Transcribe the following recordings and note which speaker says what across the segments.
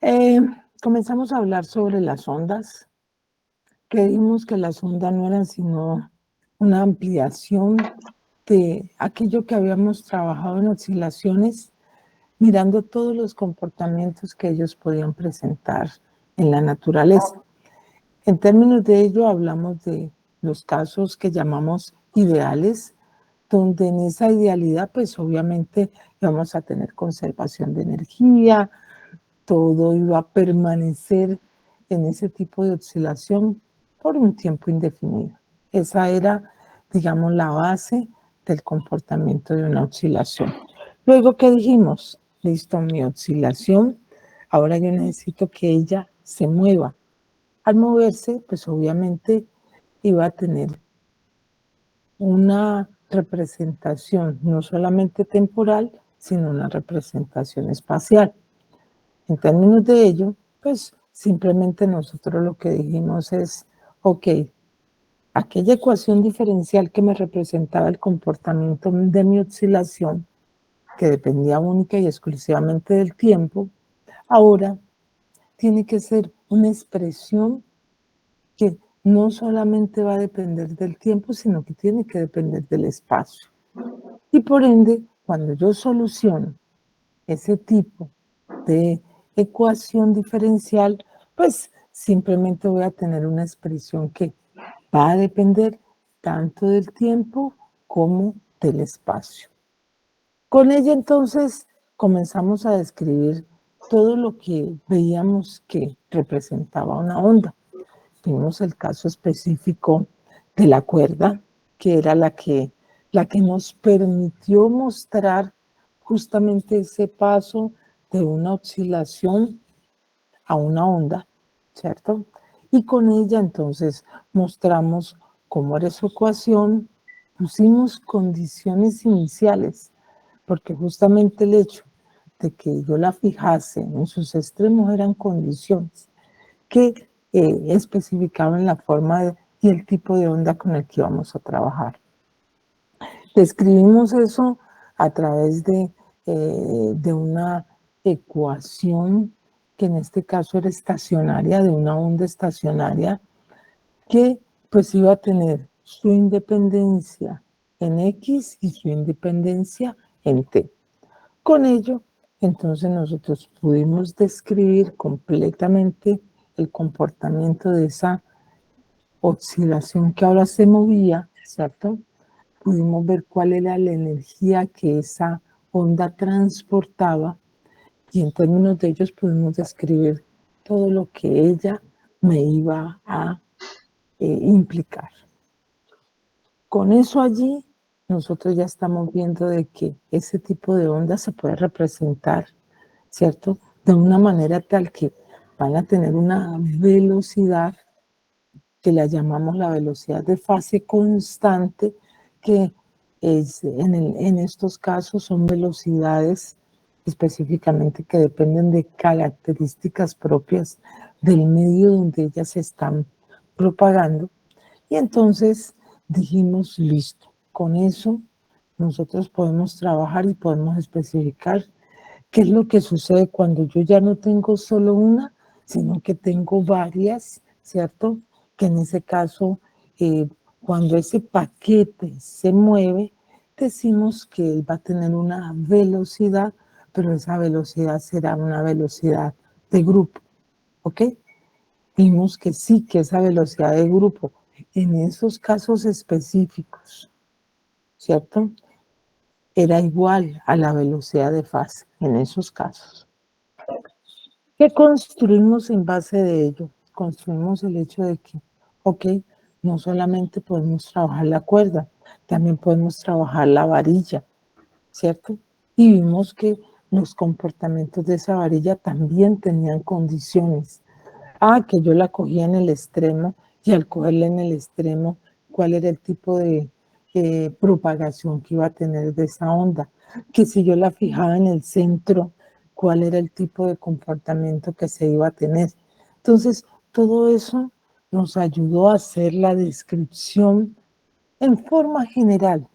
Speaker 1: Eh, Comenzamos a hablar sobre las ondas, que vimos que las ondas no eran sino una ampliación de aquello que habíamos trabajado en oscilaciones, mirando todos los comportamientos que ellos podían presentar en la naturaleza. En términos de ello, hablamos de los casos que llamamos ideales, donde en esa idealidad, pues obviamente vamos a tener conservación de energía, todo iba a permanecer en ese tipo de oscilación por un tiempo indefinido. Esa era, digamos, la base del comportamiento de una oscilación. Luego, ¿qué dijimos? Listo, mi oscilación, ahora yo necesito que ella se mueva. Al moverse, pues obviamente iba a tener una representación no solamente temporal, sino una representación espacial. En términos de ello, pues simplemente nosotros lo que dijimos es, ok, aquella ecuación diferencial que me representaba el comportamiento de mi oscilación, que dependía única y exclusivamente del tiempo, ahora tiene que ser una expresión que no solamente va a depender del tiempo, sino que tiene que depender del espacio. Y por ende, cuando yo soluciono ese tipo de ecuación diferencial, pues simplemente voy a tener una expresión que va a depender tanto del tiempo como del espacio. Con ella entonces comenzamos a describir todo lo que veíamos que representaba una onda. Tuvimos el caso específico de la cuerda, que era la que nos permitió mostrar justamente ese paso de una oscilación a una onda, ¿cierto? Y con ella entonces mostramos cómo era su ecuación, pusimos condiciones iniciales, porque justamente el hecho de que yo la fijase en sus extremos eran condiciones que especificaban la forma y el tipo de onda con el que íbamos a trabajar. Describimos eso a través de una ecuación que en este caso era estacionaria, de una onda estacionaria, que pues iba a tener su independencia en X y su independencia en T. Con ello, entonces nosotros pudimos describir completamente el comportamiento de esa oscilación que ahora se movía, ¿cierto? Pudimos ver cuál era la energía que esa onda transportaba y en términos de ellos pudimos describir todo lo que ella me iba a implicar. Con eso allí, nosotros ya estamos viendo de que ese tipo de onda se puede representar, ¿cierto? De una manera tal que van a tener una velocidad que la llamamos la velocidad de fase constante, que es, en estos casos son velocidades específicamente que dependen de características propias del medio donde ellas se están propagando. Y entonces dijimos, listo, con eso nosotros podemos trabajar y podemos especificar qué es lo que sucede cuando yo ya no tengo solo una, sino que tengo varias, ¿cierto? Que en ese caso, cuando ese paquete se mueve, decimos que él va a tener una velocidad, pero esa velocidad será una velocidad de grupo, ¿ok? Vimos que sí, que esa velocidad de grupo, en esos casos específicos, ¿cierto? Era igual a la velocidad de fase en esos casos. ¿Qué construimos en base de ello? Construimos el hecho de que, ok, no solamente podemos trabajar la cuerda, también podemos trabajar la varilla, ¿cierto? Y vimos que los comportamientos de esa varilla también tenían condiciones. Ah, que yo la cogía en el extremo y al cogerla en el extremo, ¿cuál era el tipo de propagación que iba a tener de esa onda? Que si yo la fijaba en el centro, ¿cuál era el tipo de comportamiento que se iba a tener? Entonces, todo eso nos ayudó a hacer la descripción en forma general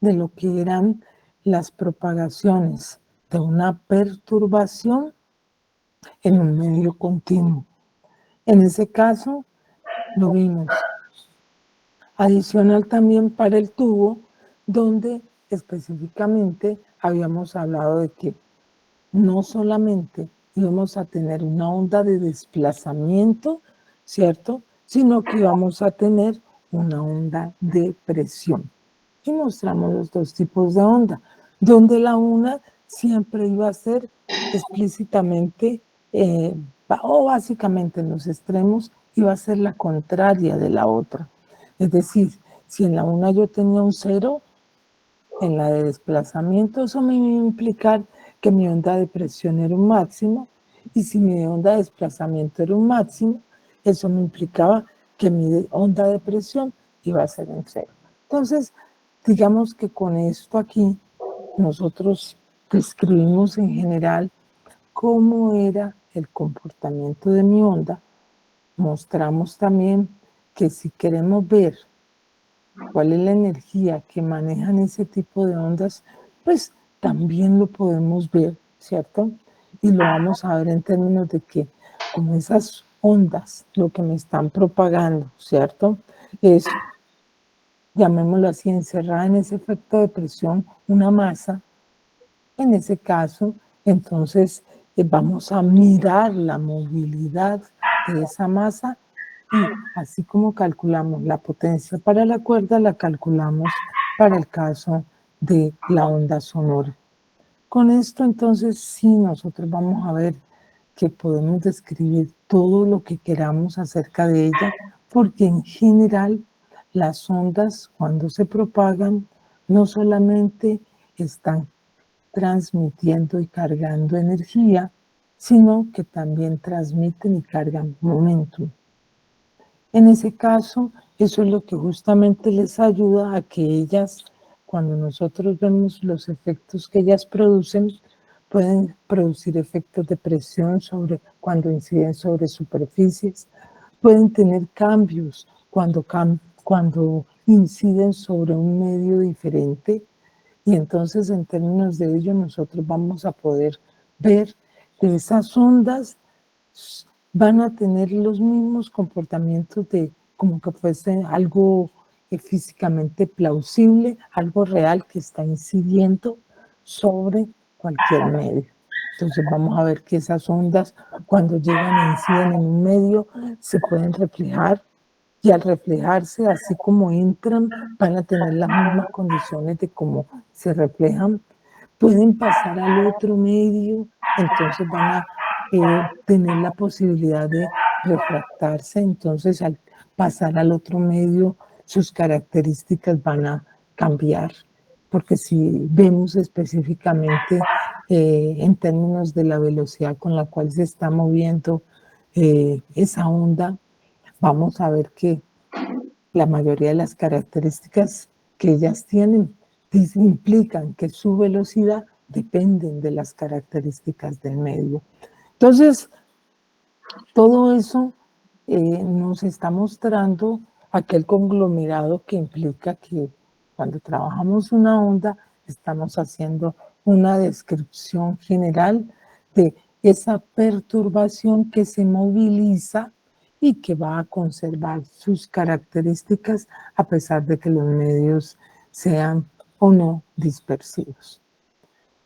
Speaker 1: de lo que eran las propagaciones de una perturbación en un medio continuo. En ese caso, lo vimos. Adicional también para el tubo, donde específicamente habíamos hablado de que no solamente íbamos a tener una onda de desplazamiento, ¿cierto? Sino que íbamos a tener una onda de presión. Y mostramos los dos tipos de onda, donde la una siempre iba a ser explícitamente o básicamente en los extremos iba a ser la contraria de la otra. Es decir, si en la una yo tenía un cero, en la de desplazamiento, eso me iba a implicar que mi onda de presión era un máximo, y si mi onda de desplazamiento era un máximo, eso me implicaba que mi onda de presión iba a ser en cero. Entonces, digamos que con esto aquí, nosotros describimos en general cómo era el comportamiento de mi onda. Mostramos también que si queremos ver cuál es la energía que manejan ese tipo de ondas, pues también lo podemos ver, ¿cierto? Y lo vamos a ver en términos de que como esas ondas, lo que me están propagando, ¿cierto? Es, llamémoslo así, encerrada en ese efecto de presión, una masa. En ese caso, entonces vamos a mirar la movilidad de esa masa y así como calculamos la potencia para la cuerda, la calculamos para el caso de la onda sonora. Con esto entonces sí nosotros vamos a ver que podemos describir todo lo que queramos acerca de ella, porque en general las ondas cuando se propagan no solamente están transmitiendo y cargando energía, sino que también transmiten y cargan momentum. En ese caso, eso es lo que justamente les ayuda a que ellas, cuando nosotros vemos los efectos que ellas producen, pueden producir efectos de presión sobre, cuando inciden sobre superficies, pueden tener cambios cuando inciden sobre un medio diferente, y entonces en términos de ello nosotros vamos a poder ver que esas ondas van a tener los mismos comportamientos de como que fuese algo físicamente plausible, algo real que está incidiendo sobre cualquier medio. Entonces vamos a ver que esas ondas cuando llegan e inciden en un medio se pueden reflejar, y al reflejarse, así como entran, van a tener las mismas condiciones de cómo se reflejan. Pueden pasar al otro medio, entonces van a tener la posibilidad de refractarse, entonces al pasar al otro medio, sus características van a cambiar, porque si vemos específicamente en términos de la velocidad con la cual se está moviendo esa onda, vamos a ver que la mayoría de las características que ellas tienen implican que su velocidad dependen de las características del medio. Entonces, todo eso nos está mostrando aquel conglomerado que implica que cuando trabajamos una onda estamos haciendo una descripción general de esa perturbación que se moviliza y que va a conservar sus características a pesar de que los medios sean o no dispersivos.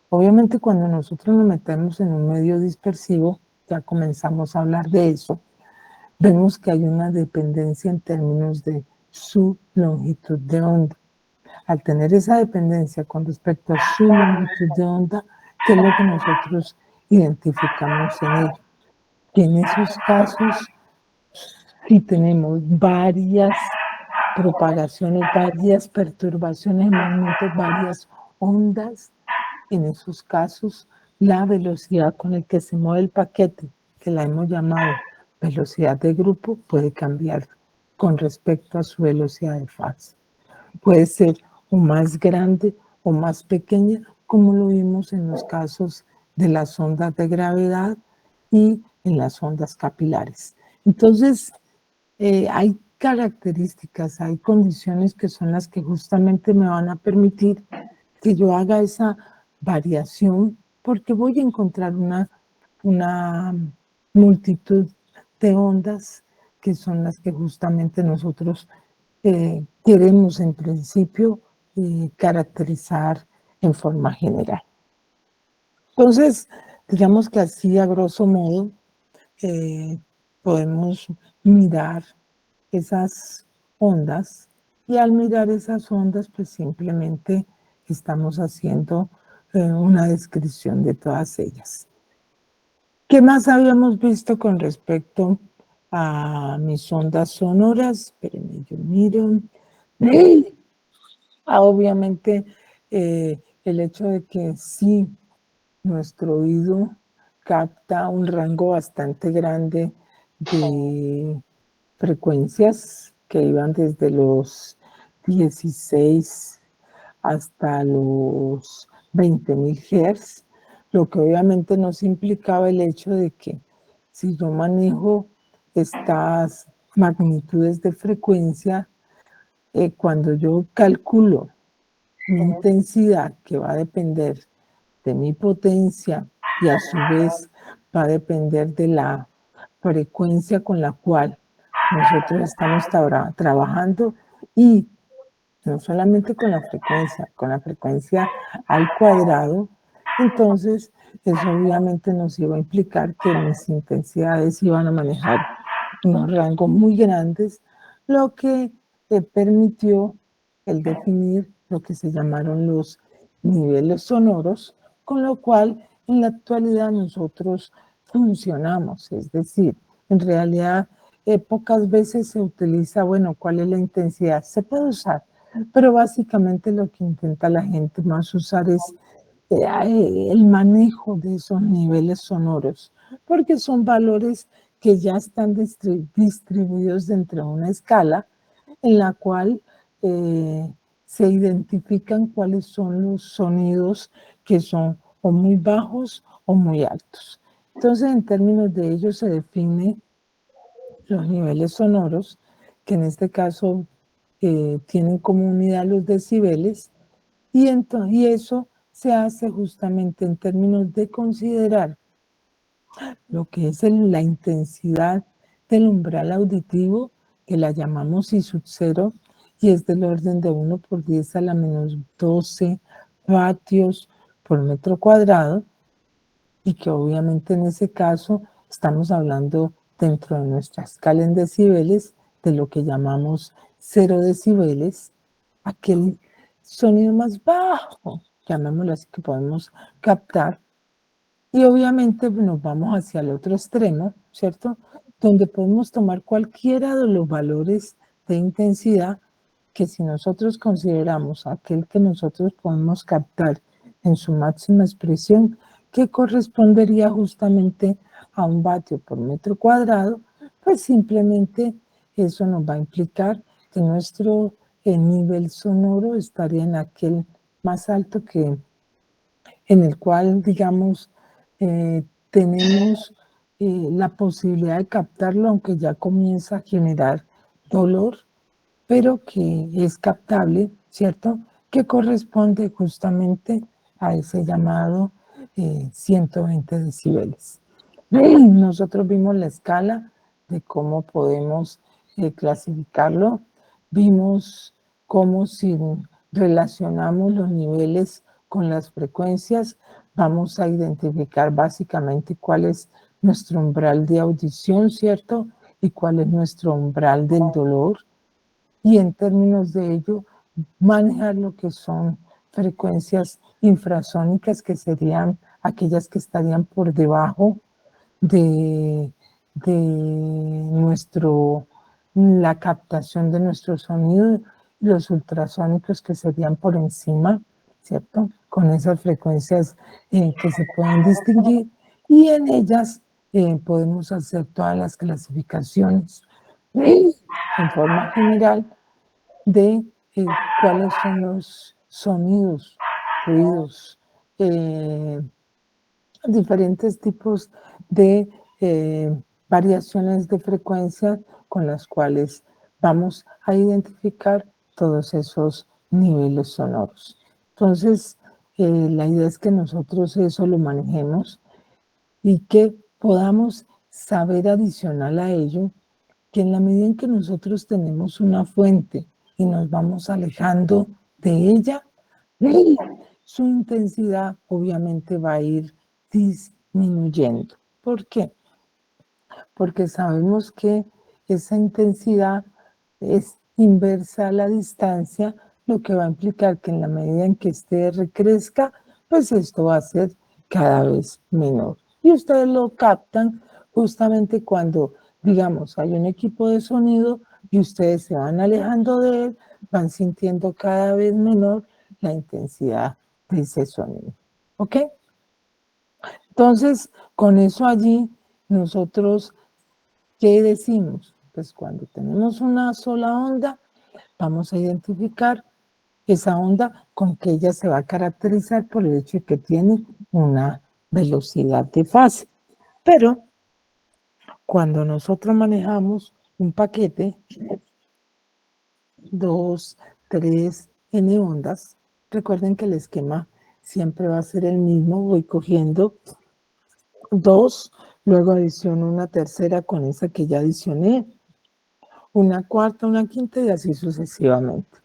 Speaker 1: Obviamente cuando nosotros nos metemos en un medio dispersivo, ya comenzamos a hablar de eso, vemos que hay una dependencia en términos de su longitud de onda. Al tener esa dependencia con respecto a su longitud de onda, ¿qué es lo que nosotros identificamos en ello? Que en esos casos, si tenemos varias propagaciones, varias perturbaciones en movimiento, varias ondas, en esos casos, la velocidad con la que se mueve el paquete, que la hemos llamado velocidad de grupo, puede cambiar con respecto a su velocidad de fase. Puede ser o más grande o más pequeña, como lo vimos en los casos de las ondas de gravedad y en las ondas capilares. Entonces, hay características, hay condiciones que son las que justamente me van a permitir que yo haga esa variación, porque voy a encontrar una multitud de ondas que son las que justamente nosotros queremos en principio caracterizar en forma general. Entonces, digamos que así a grosso modo podemos mirar esas ondas y al mirar esas ondas pues simplemente estamos haciendo una descripción de todas ellas. ¿Qué más habíamos visto con respecto a mis ondas sonoras? Espérenme, yo miro. Obviamente, el hecho de que sí, nuestro oído capta un rango bastante grande de frecuencias que iban desde los 16 hasta los 20.000 Hz, lo que obviamente nos implicaba el hecho de que si yo manejo estas magnitudes de frecuencia, cuando yo calculo mi intensidad, que va a depender de mi potencia y a su vez va a depender de la frecuencia con la cual nosotros estamos trabajando y no solamente con la frecuencia al cuadrado, entonces eso obviamente nos iba a implicar que mis intensidades iban a manejar unos rangos muy grandes, lo que permitió el definir lo que se llamaron los niveles sonoros, con lo cual en la actualidad nosotros funcionamos, es decir, en realidad pocas veces se utiliza, bueno, ¿cuál es la intensidad? Se puede usar, pero básicamente lo que intenta la gente más usar es el manejo de esos niveles sonoros, porque son valores que ya están distribuidos dentro de una escala en la cual se identifican cuáles son los sonidos que son o muy bajos o muy altos. Entonces, en términos de ello se define los niveles sonoros, que en este caso tienen como unidad los decibeles, y eso se hace justamente en términos de considerar lo que es la intensidad del umbral auditivo, que la llamamos I sub 0, y es del orden de 1 por 10 a la menos 12 vatios por metro cuadrado, y que obviamente en ese caso estamos hablando dentro de nuestra escala en decibeles de lo que llamamos 0 decibeles, aquel sonido más bajo, llamémoslo así, que podemos captar. Y obviamente nos vamos hacia el otro extremo, ¿cierto? Donde podemos tomar cualquiera de los valores de intensidad que si nosotros consideramos aquel que nosotros podemos captar en su máxima expresión, que correspondería justamente a un vatio por metro cuadrado, pues simplemente eso nos va a implicar que nuestro nivel sonoro estaría en aquel más alto que en el cual, digamos, tenemos la posibilidad de captarlo, aunque ya comienza a generar dolor, pero que es captable, ¿cierto? Que corresponde justamente a ese llamado 120 decibeles. Nosotros vimos la escala de cómo podemos clasificarlo, vimos cómo si relacionamos los niveles con las frecuencias, vamos a identificar básicamente cuál es nuestro umbral de audición, ¿cierto? Y cuál es nuestro umbral del dolor. Y en términos de ello, manejar lo que son frecuencias infrasónicas, que serían aquellas que estarían por debajo de, la captación de nuestro sonido, los ultrasónicos que serían por encima, ¿cierto? Con esas frecuencias que se pueden distinguir y en ellas podemos hacer todas las clasificaciones en forma general de cuáles son los sonidos, ruidos, diferentes tipos de variaciones de frecuencia con las cuales vamos a identificar todos esos niveles sonoros. Entonces, la idea es que nosotros eso lo manejemos y que podamos saber adicional a ello que en la medida en que nosotros tenemos una fuente y nos vamos alejando de ella, su intensidad obviamente va a ir disminuyendo. ¿Por qué? Porque sabemos que esa intensidad es inversa a la distancia, lo que va a implicar que en la medida en que este R crezca, pues esto va a ser cada vez menor. Y ustedes lo captan justamente cuando, digamos, hay un equipo de sonido y ustedes se van alejando de él, van sintiendo cada vez menor la intensidad de ese sonido. ¿Ok? Entonces, con eso allí, nosotros, ¿qué decimos? Pues cuando tenemos una sola onda, vamos a identificar esa onda con que ella se va a caracterizar por el hecho de que tiene una velocidad de fase. Pero cuando nosotros manejamos un paquete, 2, 3, n ondas, recuerden que el esquema siempre va a ser el mismo. Voy cogiendo 2, luego adiciono una tercera con esa que ya adicioné, una cuarta, una quinta y así sucesivamente.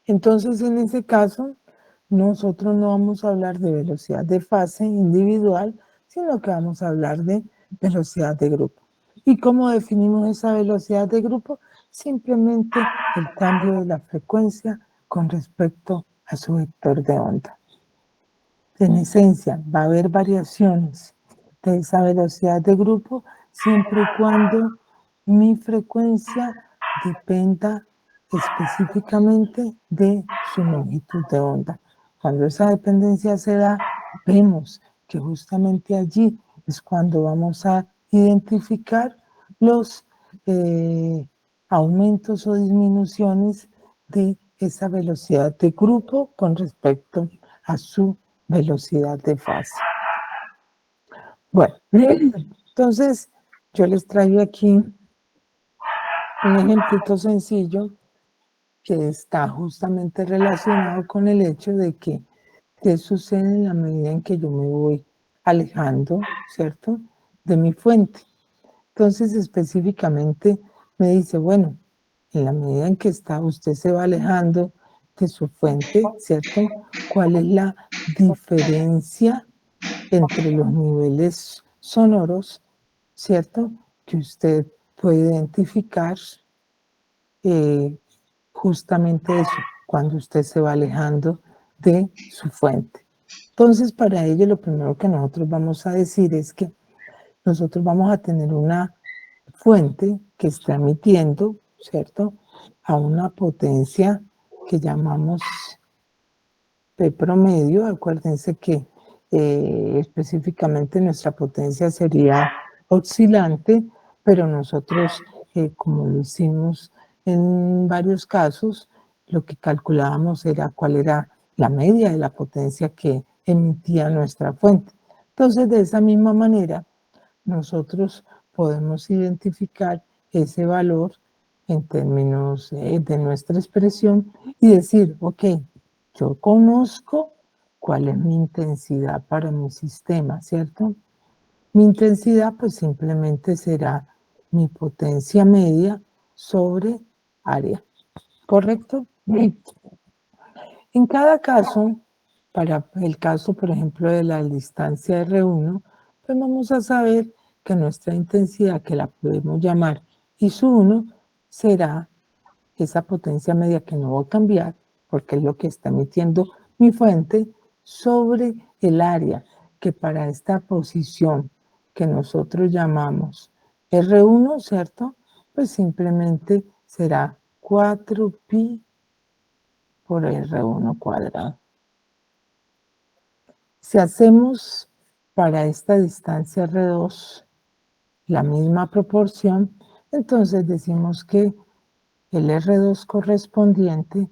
Speaker 1: Entonces, en ese caso, nosotros no vamos a hablar de velocidad de fase individual, sino que vamos a hablar de velocidad de grupo. ¿Y cómo definimos esa velocidad de grupo? Simplemente el cambio de la frecuencia con respecto a su vector de onda. En esencia, va a haber variaciones de esa velocidad de grupo siempre y cuando mi frecuencia dependa específicamente de su longitud de onda. Cuando esa dependencia se da, vemos que justamente allí es cuando vamos a identificar los aumentos o disminuciones de esa velocidad de grupo con respecto a su velocidad de fase. Bueno, entonces yo les traigo aquí un ejemplito sencillo que está justamente relacionado con el hecho de que qué sucede en la medida en que yo me voy alejando, ¿cierto?, de mi fuente. Entonces específicamente me dice, bueno, en la medida en que usted se va alejando de su fuente, ¿cierto?, ¿cuál es la diferencia entre los niveles sonoros, ¿cierto?, que usted puede identificar justamente eso, cuando usted se va alejando de su fuente. Entonces, para ello, lo primero que nosotros vamos a decir es que nosotros vamos a tener una fuente que está emitiendo, ¿cierto?, a una potencia que llamamos P promedio. Acuérdense que específicamente nuestra potencia sería oscilante, pero nosotros, como lo hicimos en varios casos, lo que calculábamos era cuál era la media de la potencia que emitía nuestra fuente. Entonces, de esa misma manera, nosotros podemos identificar ese valor en términos de nuestra expresión y decir, ok, yo conozco cuál es mi intensidad para mi sistema, ¿cierto? Mi intensidad pues simplemente será mi potencia media sobre área, ¿correcto? En cada caso, para el caso, por ejemplo, de la distancia R1, pues vamos a saber que nuestra intensidad, que la podemos llamar I1, será esa potencia media que no va a cambiar, porque es lo que está emitiendo mi fuente, sobre el área, que para esta posición que nosotros llamamos R1, ¿cierto? Pues simplemente será 4pi por R1 cuadrado. Si hacemos para esta distancia R2 la misma proporción, entonces decimos que el R2 correspondiente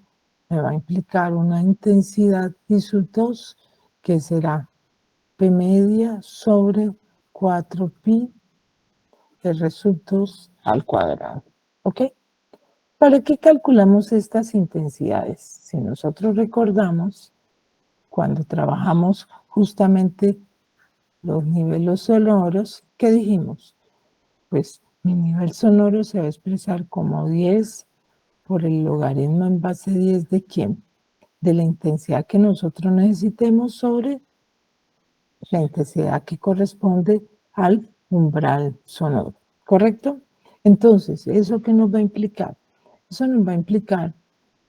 Speaker 1: me va a implicar una intensidad I2 que será P media sobre 4pi R2 al cuadrado. ¿Ok? ¿Para qué calculamos estas intensidades? Si nosotros recordamos, cuando trabajamos justamente los niveles sonoros, ¿qué dijimos? Pues mi nivel sonoro se va a expresar como 10 por el logaritmo en base 10 ¿de quién? De la intensidad que nosotros necesitemos sobre la intensidad que corresponde al umbral sonoro, ¿correcto? Entonces, ¿eso qué nos va a implicar? Eso nos va a implicar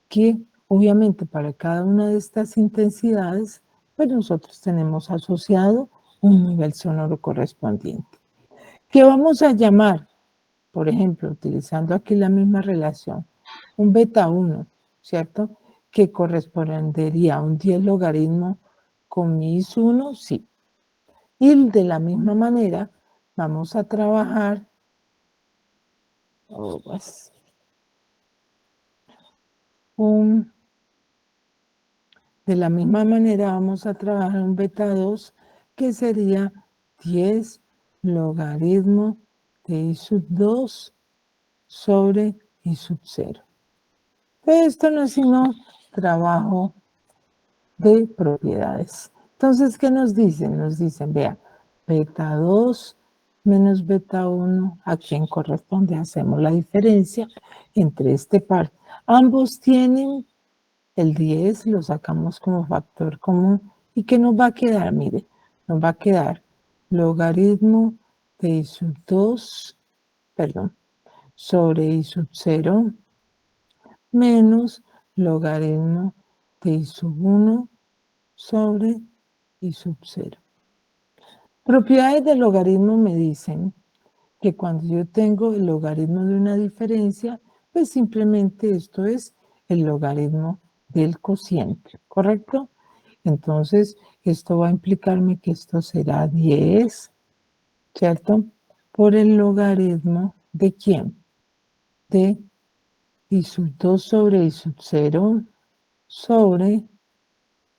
Speaker 1: que obviamente para cada una de estas intensidades, pues nosotros tenemos asociado un nivel sonoro correspondiente. ¿Qué vamos a llamar? Por ejemplo, utilizando aquí la misma relación, un beta 1, ¿cierto? Que correspondería a un 10 logaritmo con mi is1, sí. Y de la misma manera vamos a trabajar pues, de la misma manera vamos a trabajar un beta 2 que sería 10 logaritmo de i sub 2 sobre i sub 0. Esto no es sino trabajo de propiedades. Entonces, ¿qué nos dicen? Nos dicen, vea, beta 2 menos beta 1, ¿a quién corresponde? Hacemos la diferencia entre este par. Ambos tienen el 10, lo sacamos como factor común. ¿Y qué nos va a quedar? Mire, nos va a quedar logaritmo de i sub 2, perdón, sobre i sub 0 menos logaritmo de i sub 1 sobre i sub 0. Propiedades del logaritmo me dicen que cuando yo tengo el logaritmo de una diferencia, pues simplemente esto es el logaritmo del cociente, ¿correcto? Entonces, esto va a implicarme que esto será 10, ¿cierto? Por el logaritmo de ¿quién? De i sub 2 sobre i sub 0 sobre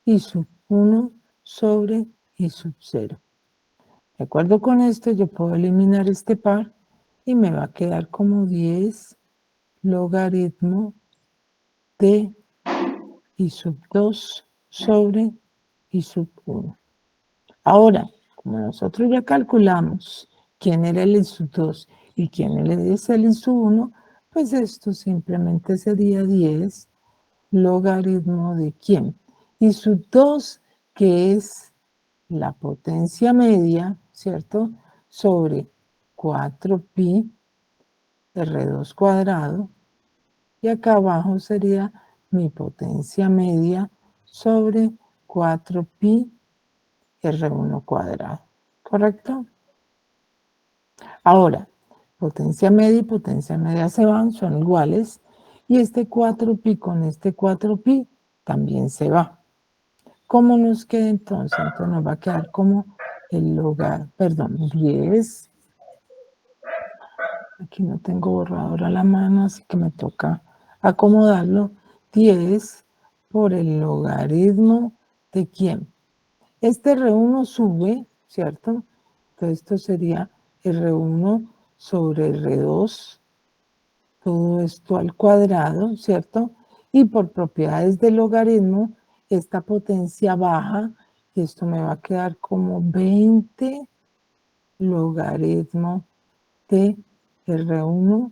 Speaker 1: i sub 1 sobre i sub 0. De acuerdo con esto, yo puedo eliminar este par y me va a quedar como 10 logaritmo de i sub 2 sobre i sub 1. Ahora, como nosotros ya calculamos quién era el i sub 2 y quién es el i sub 1, pues esto simplemente sería 10 logaritmo de quién. I sub 2, que es la potencia media, ¿cierto? Sobre 4pi R2 cuadrado. Y acá abajo sería mi potencia media sobre 4pi R1 cuadrado. ¿Correcto? Ahora, potencia media y potencia media se van, son iguales. Y este 4pi con este 4pi también se va. ¿Cómo nos queda entonces? Entonces nos va a quedar como el lugar, perdón, 10. Aquí no tengo borrador a la mano, así que me toca acomodarlo. 10 por el logaritmo de quién. Este R1 sube, ¿cierto? Entonces esto sería R1 sobre R2, todo esto al cuadrado, ¿cierto? Y por propiedades del logaritmo, esta potencia baja, y esto me va a quedar como 20 logaritmo de R1.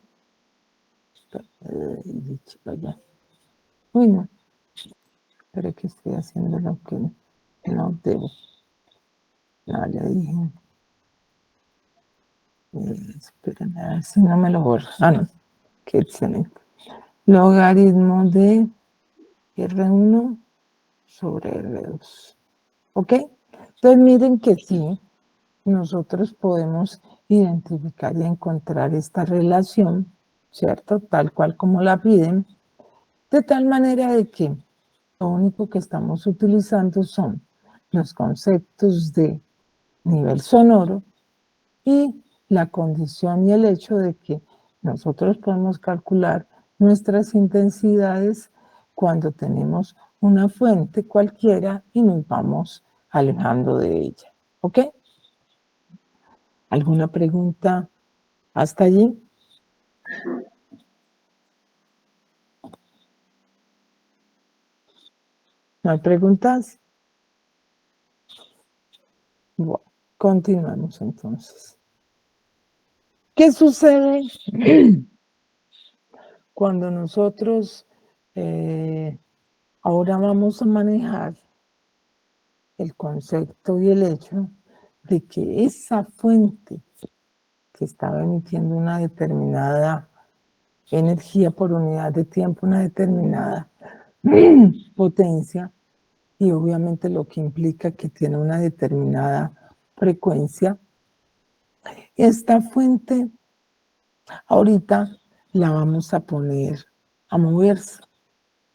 Speaker 1: Uy, no, pero que estoy haciendo lo que no debo. No, ya dije. Esperen, a ver si no me lo borro. Ah, no. Qué excelente. Logaritmo de R1 sobre R2. ¿Ok? Entonces miren que sí, nosotros podemos identificar y encontrar esta relación, ¿cierto? Tal cual como la piden, de tal manera de que lo único que estamos utilizando son los conceptos de nivel sonoro y la condición y el hecho de que nosotros podemos calcular nuestras intensidades cuando tenemos una fuente cualquiera y nos vamos alejando de ella. ¿Ok? ¿Alguna pregunta hasta allí? ¿No hay preguntas? Bueno. Continuamos entonces. ¿Qué sucede cuando nosotros ahora vamos a manejar el concepto y el hecho de que esa fuente que estaba emitiendo una determinada energía por unidad de tiempo, una determinada potencia, y obviamente lo que implica que tiene una determinada frecuencia, esta fuente ahorita la vamos a poner a moverse.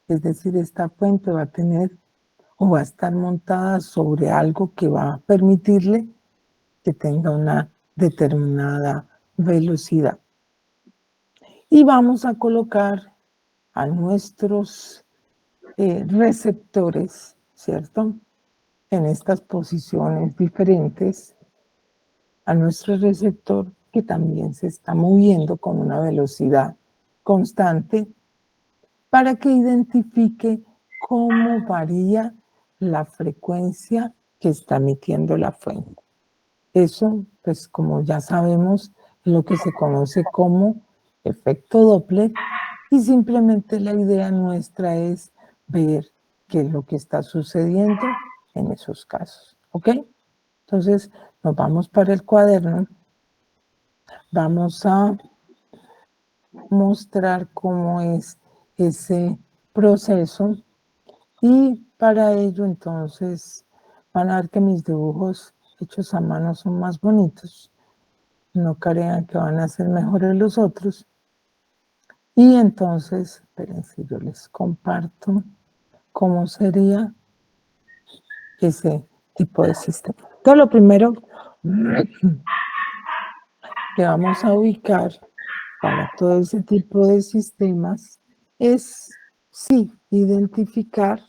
Speaker 1: Es decir, esta fuente va a tener o va a estar montada sobre algo que va a permitirle que tenga una determinada velocidad. Y vamos a colocar a nuestros receptores, ¿cierto? En estas posiciones diferentes, a nuestro receptor que también se está moviendo con una velocidad constante para que identifique cómo varía la frecuencia que está emitiendo la fuente. Eso, pues como ya sabemos, es lo que se conoce como efecto Doppler, y simplemente la idea nuestra es ver qué es lo que está sucediendo en esos casos, ¿ok? Entonces, nos vamos para el cuaderno, vamos a mostrar cómo es ese proceso, y para ello entonces van a ver que mis dibujos hechos a mano son más bonitos. No crean que van a ser mejores los otros. Y entonces, espérense, yo les comparto cómo sería ese tipo de sistema. Entonces, lo primero que vamos a ubicar para todo ese tipo de sistemas es, sí, identificar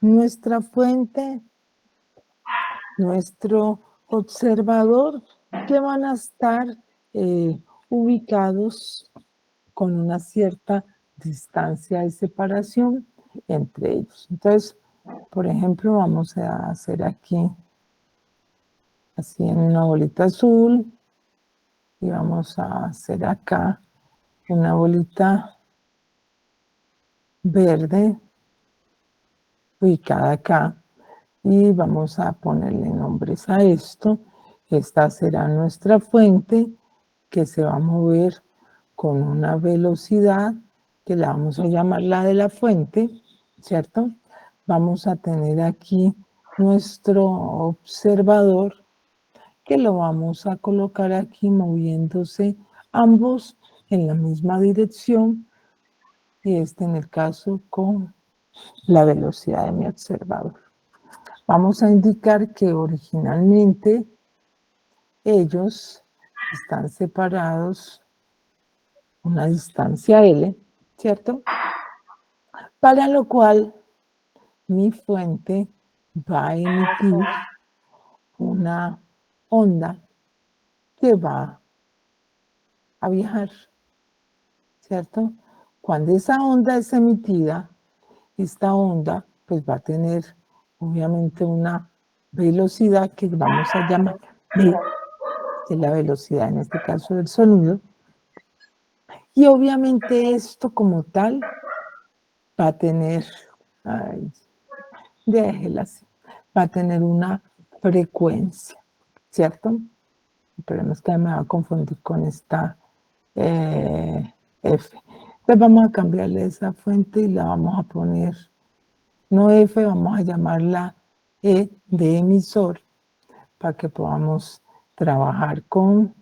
Speaker 1: nuestra fuente, nuestro observador, que van a estar ubicados con una cierta distancia de separación entre ellos. Entonces, por ejemplo, vamos a hacer aquí, así en una bolita azul, y vamos a hacer acá una bolita verde ubicada acá, y vamos a ponerle nombres a esto. Esta será nuestra fuente que se va a mover con una velocidad que la vamos a llamar la de la fuente, ¿cierto? Vamos a tener aquí nuestro observador que lo vamos a colocar aquí moviéndose ambos en la misma dirección, y este en el caso con la velocidad de mi observador. Vamos a indicar que originalmente ellos están separados una distancia L, ¿cierto? Para lo cual mi fuente va a emitir una onda que va a viajar, ¿cierto? Cuando esa onda es emitida, esta onda pues va a tener obviamente una velocidad que vamos a llamar V, que es la velocidad en este caso del sonido, y obviamente esto como tal va a tener, ay, déjela así, va a tener una frecuencia, ¿cierto? El problema es que me va a confundir con esta F. Entonces vamos a cambiarle esa fuente y la vamos a poner, no F, vamos a llamarla E de emisor, para que podamos trabajar con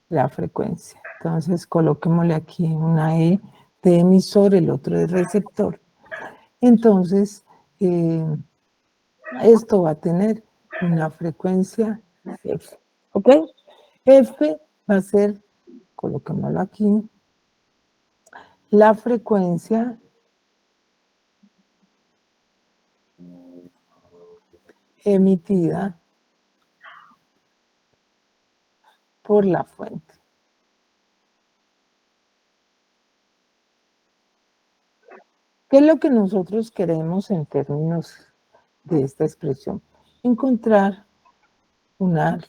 Speaker 1: la frecuencia. Entonces coloquémosle aquí una E de emisor, el otro de receptor. Entonces, esto va a tener una frecuencia F, ¿ok? F va a ser, coloquémoslo aquí, la frecuencia emitida por la fuente. ¿Qué es lo que nosotros queremos en términos de esta expresión? encontrar una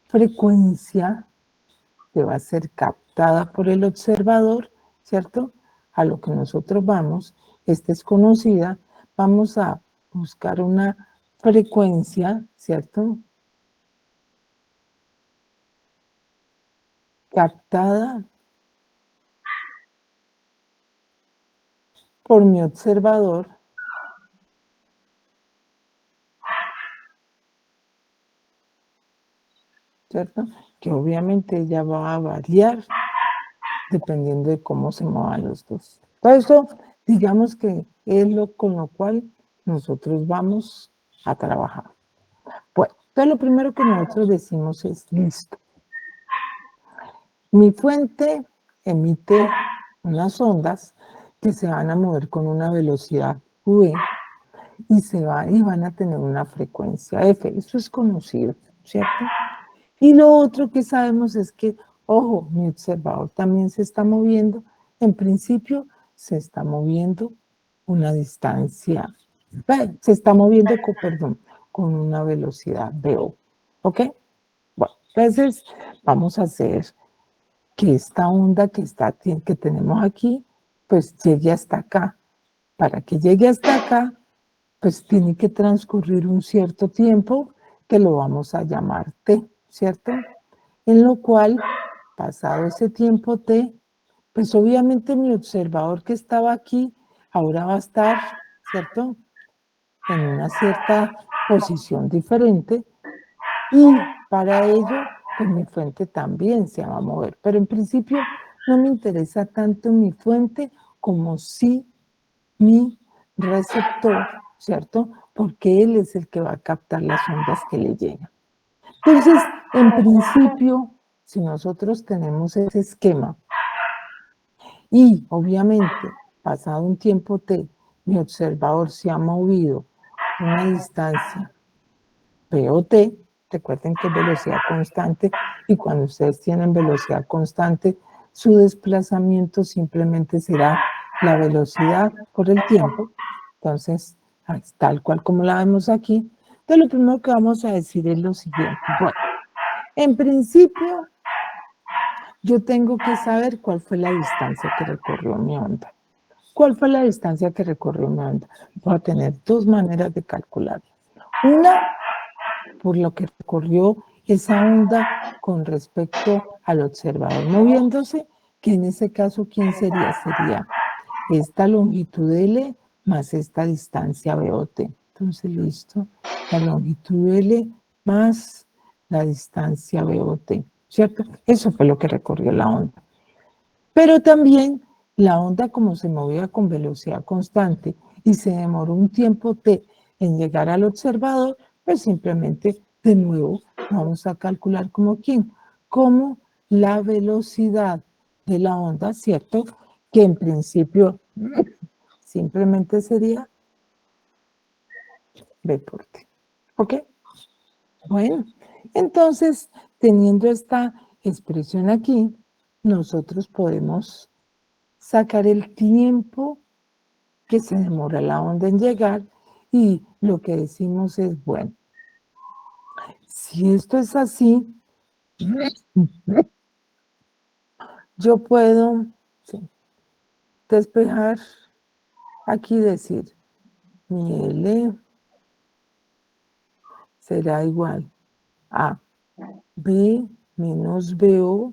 Speaker 1: frecuencia que va a ser captada por el observador, ¿cierto? A lo que nosotros vamos, esta es conocida, vamos a buscar una frecuencia, ¿cierto? Captada por mi observador, ¿cierto? Que obviamente ella va a variar dependiendo de cómo se muevan los dos. Por eso, digamos que es lo con lo cual nosotros vamos a trabajar. Bueno, entonces lo primero que nosotros decimos es, listo, mi fuente emite unas ondas que se van a mover con una velocidad v y van a tener una frecuencia f. Eso es conocido, ¿cierto? Y lo otro que sabemos es que, ojo, mi observador también se está moviendo. En principio, se está moviendo una distancia, se está moviendo, perdón, con una velocidad VO. ¿Ok? Bueno, entonces vamos a hacer que esta onda que tenemos aquí, pues llegue hasta acá. Para que llegue hasta acá, pues tiene que transcurrir un cierto tiempo que lo vamos a llamar T, ¿cierto? En lo cual, pasado ese tiempo T, pues obviamente mi observador que estaba aquí, ahora va a estar, ¿cierto? En una cierta posición diferente y para ello, pues mi fuente también se va a mover. Pero en principio no me interesa tanto mi fuente como sí mi receptor, ¿cierto? Porque él es el que va a captar las ondas que le llegan. Entonces, en principio, si nosotros tenemos ese esquema y obviamente pasado un tiempo T, mi observador se ha movido una distancia POT, recuerden que es velocidad constante y cuando ustedes tienen velocidad constante, su desplazamiento simplemente será la velocidad por el tiempo. Entonces, tal cual como la vemos aquí, entonces lo primero que vamos a decir es lo siguiente. Bueno, en principio, yo tengo que saber cuál fue la distancia que recorrió mi onda. ¿Cuál fue la distancia que recorrió mi onda? Voy a tener dos maneras de calcularlo. Una, por lo que recorrió esa onda con respecto al observador moviéndose, que en ese caso, ¿quién sería? Sería esta longitud L más esta distancia BOT. Entonces, listo, la longitud L más la distancia BOT, ¿cierto? Eso fue lo que recorrió la onda. Pero también la onda, como se movía con velocidad constante y se demoró un tiempo T en llegar al observador, pues simplemente de nuevo vamos a calcular como quién, como la velocidad de la onda, ¿cierto? Que en principio simplemente sería V por T. ¿Ok? Bueno, entonces, teniendo esta expresión aquí, nosotros podemos sacar el tiempo que se demora la onda en llegar y lo que decimos es, bueno, si esto es así, yo puedo sí, despejar aquí decir, mi L será igual a B menos BO,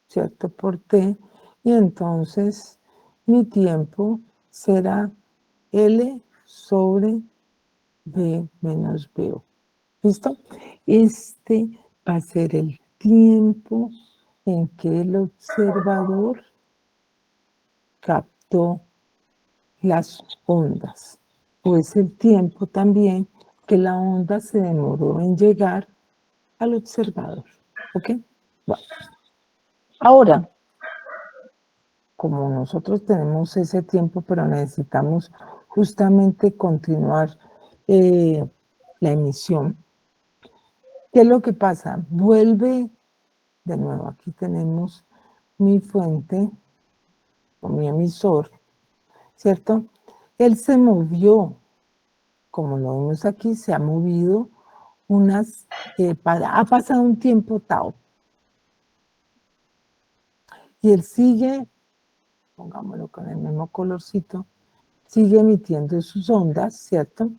Speaker 1: ¿cierto? Por T, y entonces mi tiempo será L sobre B menos BO. ¿Listo? Este va a ser el tiempo en que el observador captó las ondas. O es el tiempo también que la onda se demoró en llegar al observador. ¿Ok? Bueno, ahora, como nosotros tenemos ese tiempo, pero necesitamos justamente continuar la emisión, ¿qué es lo que pasa? Vuelve de nuevo, aquí tenemos mi fuente o mi emisor, ¿cierto? Él se movió como lo vemos aquí, se ha movido ha pasado un tiempo tau. Y él sigue, pongámoslo con el mismo colorcito, sigue emitiendo sus ondas, ¿cierto?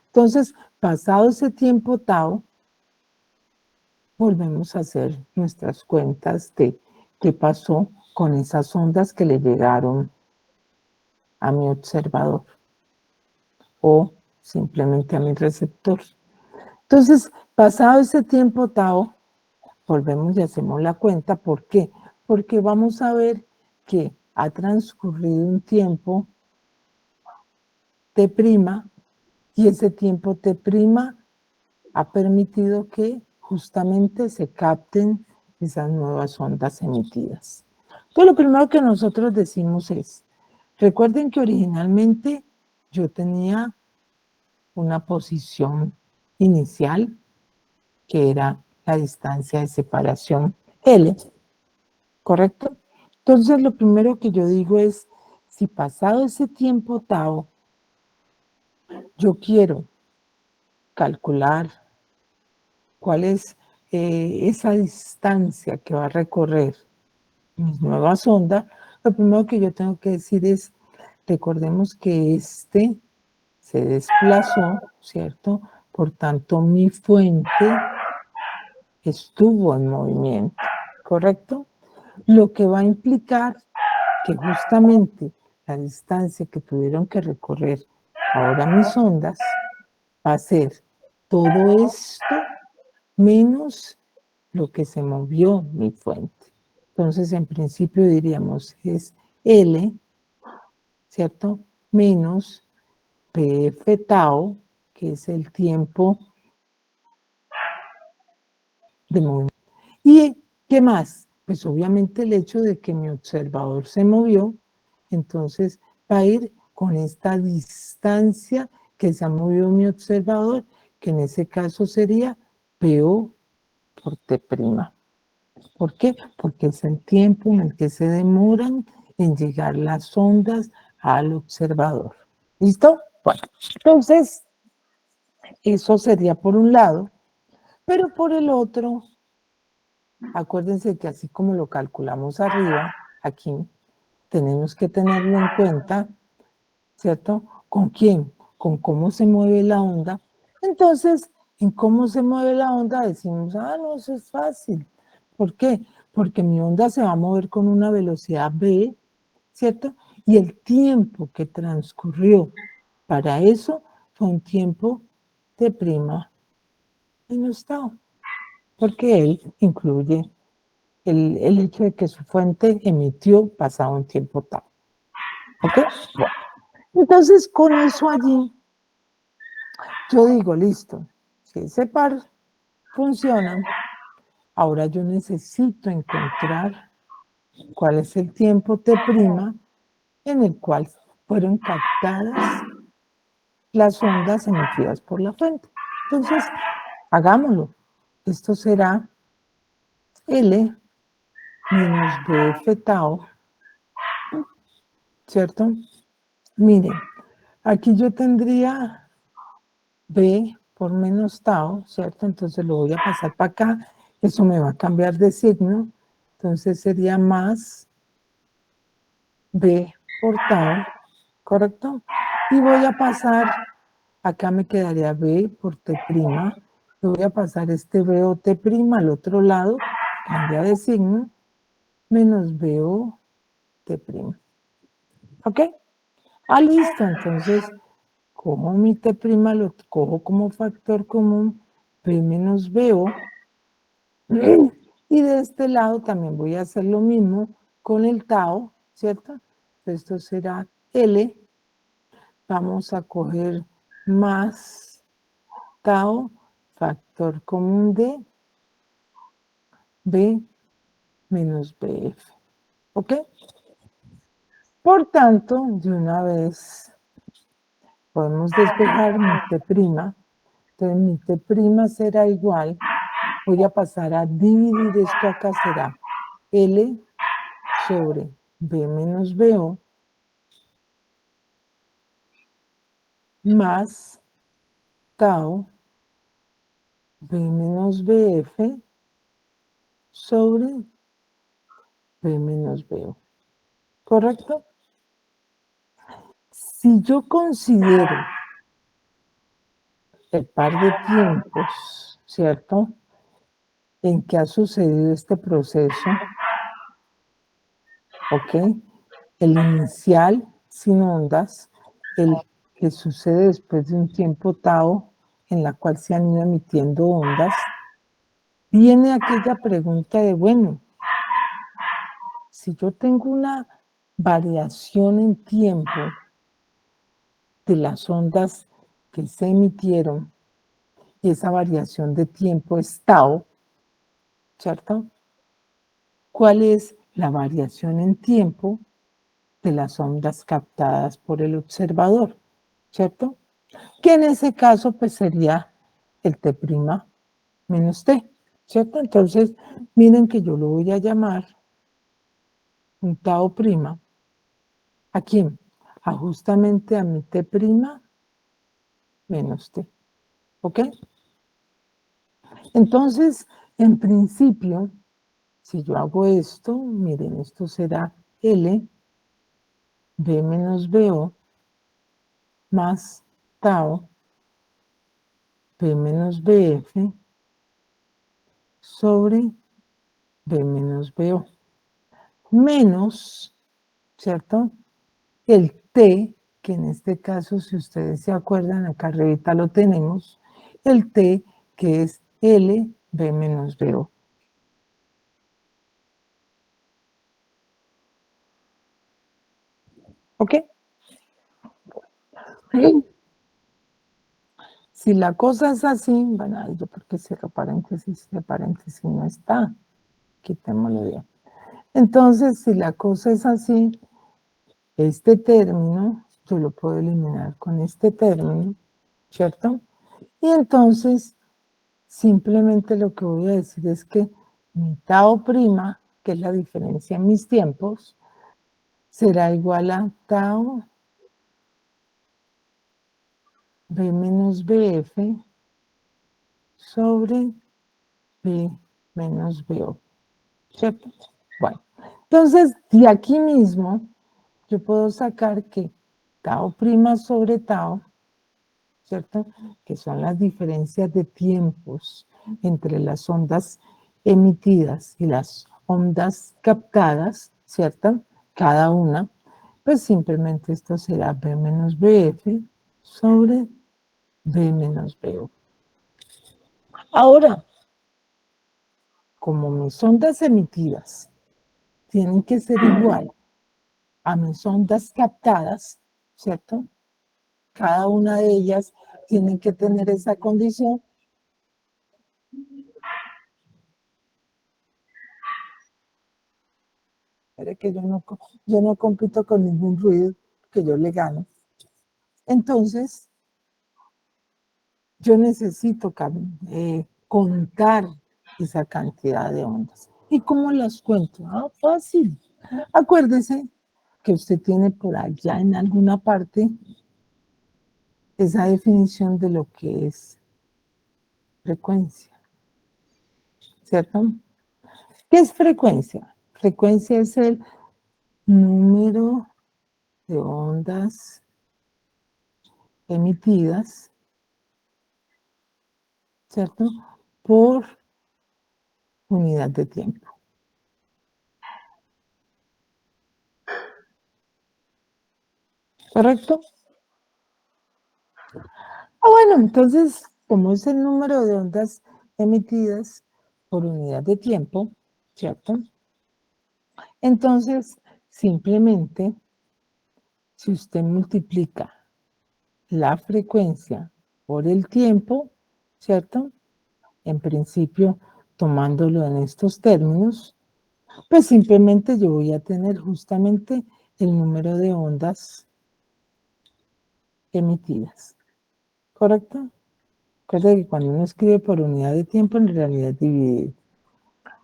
Speaker 1: Entonces, pasado ese tiempo tau, volvemos a hacer nuestras cuentas de qué pasó con esas ondas que le llegaron a mi observador o simplemente a mi receptor. Entonces, pasado ese tiempo tau, volvemos y hacemos la cuenta. ¿Por qué? Porque vamos a ver que ha transcurrido un tiempo T' y ese tiempo T' ha permitido que justamente se capten esas nuevas ondas emitidas. Entonces, lo primero que nosotros decimos es, recuerden que originalmente yo tenía una posición inicial, que era la distancia de separación L, ¿correcto? Entonces, lo primero que yo digo es, si pasado ese tiempo tau, yo quiero calcular cuál es esa distancia que va a recorrer mis nuevas ondas, lo primero que yo tengo que decir es, recordemos que este se desplazó, ¿cierto? Por tanto, mi fuente estuvo en movimiento, ¿correcto? Lo que va a implicar que justamente la distancia que tuvieron que recorrer ahora mis ondas va a ser todo esto menos lo que se movió mi fuente. Entonces, en principio diríamos es L, ¿cierto? Menos PF tau, que es el tiempo de movimiento. ¿Y qué más? Pues obviamente el hecho de que mi observador se movió, entonces va a ir con esta distancia que se ha movido mi observador, que en ese caso sería PO por T'. ¿Por qué? Porque es el tiempo en el que se demoran en llegar las ondas al observador. ¿Listo? Bueno, entonces, eso sería por un lado, pero por el otro, acuérdense que así como lo calculamos arriba, aquí tenemos que tenerlo en cuenta, ¿cierto? ¿Con quién? Con cómo se mueve la onda. Entonces, en cómo se mueve la onda decimos, no, eso es fácil. ¿Por qué? Porque mi onda se va a mover con una velocidad v, ¿cierto? Y el tiempo que transcurrió para eso fue un tiempo de prima menos tau, porque él incluye el hecho de que su fuente emitió pasado un tiempo tau. ¿Ok? Bueno. Entonces, con eso allí, yo digo, listo, si ese par funciona, ahora yo necesito encontrar cuál es el tiempo T' en el cual fueron captadas las ondas emitidas por la fuente. Entonces, hagámoslo. Esto será L menos BF tau, ¿cierto? Miren, aquí yo tendría B por menos tau, ¿cierto? Entonces lo voy a pasar para acá. Eso me va a cambiar de signo. Entonces sería más B por tau, ¿correcto? Y voy a pasar, acá me quedaría B por T'. Le voy a pasar este B o T' al otro lado, cambia de signo, menos B o T'. ¿Ok? Listo. Entonces, como mi T' lo cojo como factor común, B menos BO. Y de este lado también voy a hacer lo mismo con el tau, ¿cierto? Esto será L. Vamos a coger más tau, factor común de B menos BF. ¿Ok? Por tanto, de una vez podemos despejar mi T'. Entonces mi T' será igual, voy a pasar a dividir esto acá, será L sobre B menos BO más tau B menos BF sobre B menos BO. ¿Correcto? Si yo considero el par de tiempos, ¿cierto?, en que ha sucedido este proceso, ¿ok? El inicial sin ondas, el que sucede después de un tiempo tau en la cual se han ido emitiendo ondas, viene aquella pregunta de, bueno, si yo tengo una variación en tiempo de las ondas que se emitieron y esa variación de tiempo es tau, ¿cierto? ¿Cuál es la variación en tiempo de las ondas captadas por el observador? ¿Cierto? Que en ese caso pues sería el T' menos T, ¿cierto? Entonces, miren que yo lo voy a llamar un tau prima. ¿A quién? A justamente a mi T' menos T. ¿Ok? Entonces, en principio, si yo hago esto, miren, esto será L, B menos BO, más tau, B menos BF, sobre B menos BO. Menos, ¿cierto? El T, que en este caso, si ustedes se acuerdan, acá arriba lo tenemos, el T que es L, B menos BO. ¿Ok? Si la cosa es así, bueno, ay, yo porque cierro paréntesis, el paréntesis no está, quitémoslo bien. Entonces, si la cosa es así, este término, yo lo puedo eliminar con este término, ¿cierto? Y entonces, simplemente lo que voy a decir es que mi tau prima, que es la diferencia en mis tiempos, será igual a tau B menos BF sobre B menos BO, ¿cierto? Bueno, entonces, de aquí mismo, yo puedo sacar que tau prima sobre tau, ¿cierto? Que son las diferencias de tiempos entre las ondas emitidas y las ondas captadas, ¿cierto? Cada una, pues simplemente esto será B menos BF sobre B menos BO. Ahora, como mis ondas emitidas tienen que ser igual a mis ondas captadas, ¿cierto? Cada una de ellas tiene que tener esa condición. Pero que yo no compito con ningún ruido, que yo le gano. Entonces, yo necesito contar esa cantidad de ondas. ¿Y cómo las cuento? Ah, fácil. Acuérdese que usted tiene por allá en alguna parte esa definición de lo que es frecuencia, ¿cierto? ¿Qué es frecuencia? Frecuencia es el número de ondas emitidas, ¿cierto? Por unidad de tiempo. ¿Correcto? Bueno, entonces, como es el número de ondas emitidas por unidad de tiempo, ¿cierto? Entonces, simplemente, si usted multiplica la frecuencia por el tiempo, ¿cierto? En principio, tomándolo en estos términos, pues simplemente yo voy a tener justamente el número de ondas emitidas. ¿Correcto? Recuerda que cuando uno escribe por unidad de tiempo, en realidad es dividido.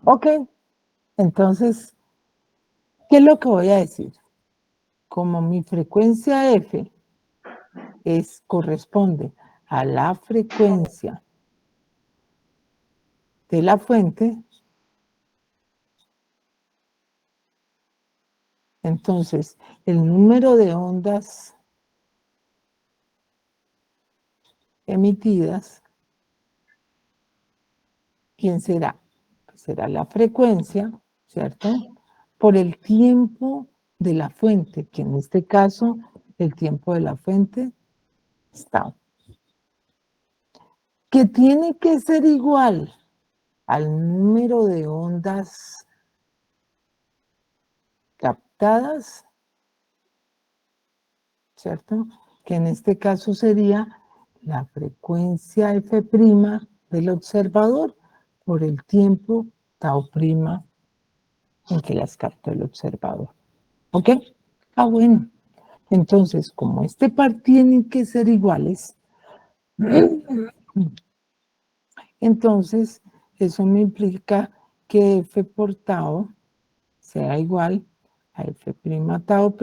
Speaker 1: Ok, entonces, ¿qué es lo que voy a decir? Como mi frecuencia F corresponde a la frecuencia de la fuente, entonces el número de ondas emitidas, ¿quién será? Pues será la frecuencia, ¿cierto? Por el tiempo de la fuente, que en este caso el tiempo de la fuente está, que tiene que ser igual al número de ondas captadas, ¿cierto? Que en este caso sería la frecuencia F' del observador por el tiempo tau' en que las captó el observador. ¿Ok? Ah, bueno. Entonces, como este par tienen que ser iguales, entonces eso me implica que F por tau sea igual a F' tau'.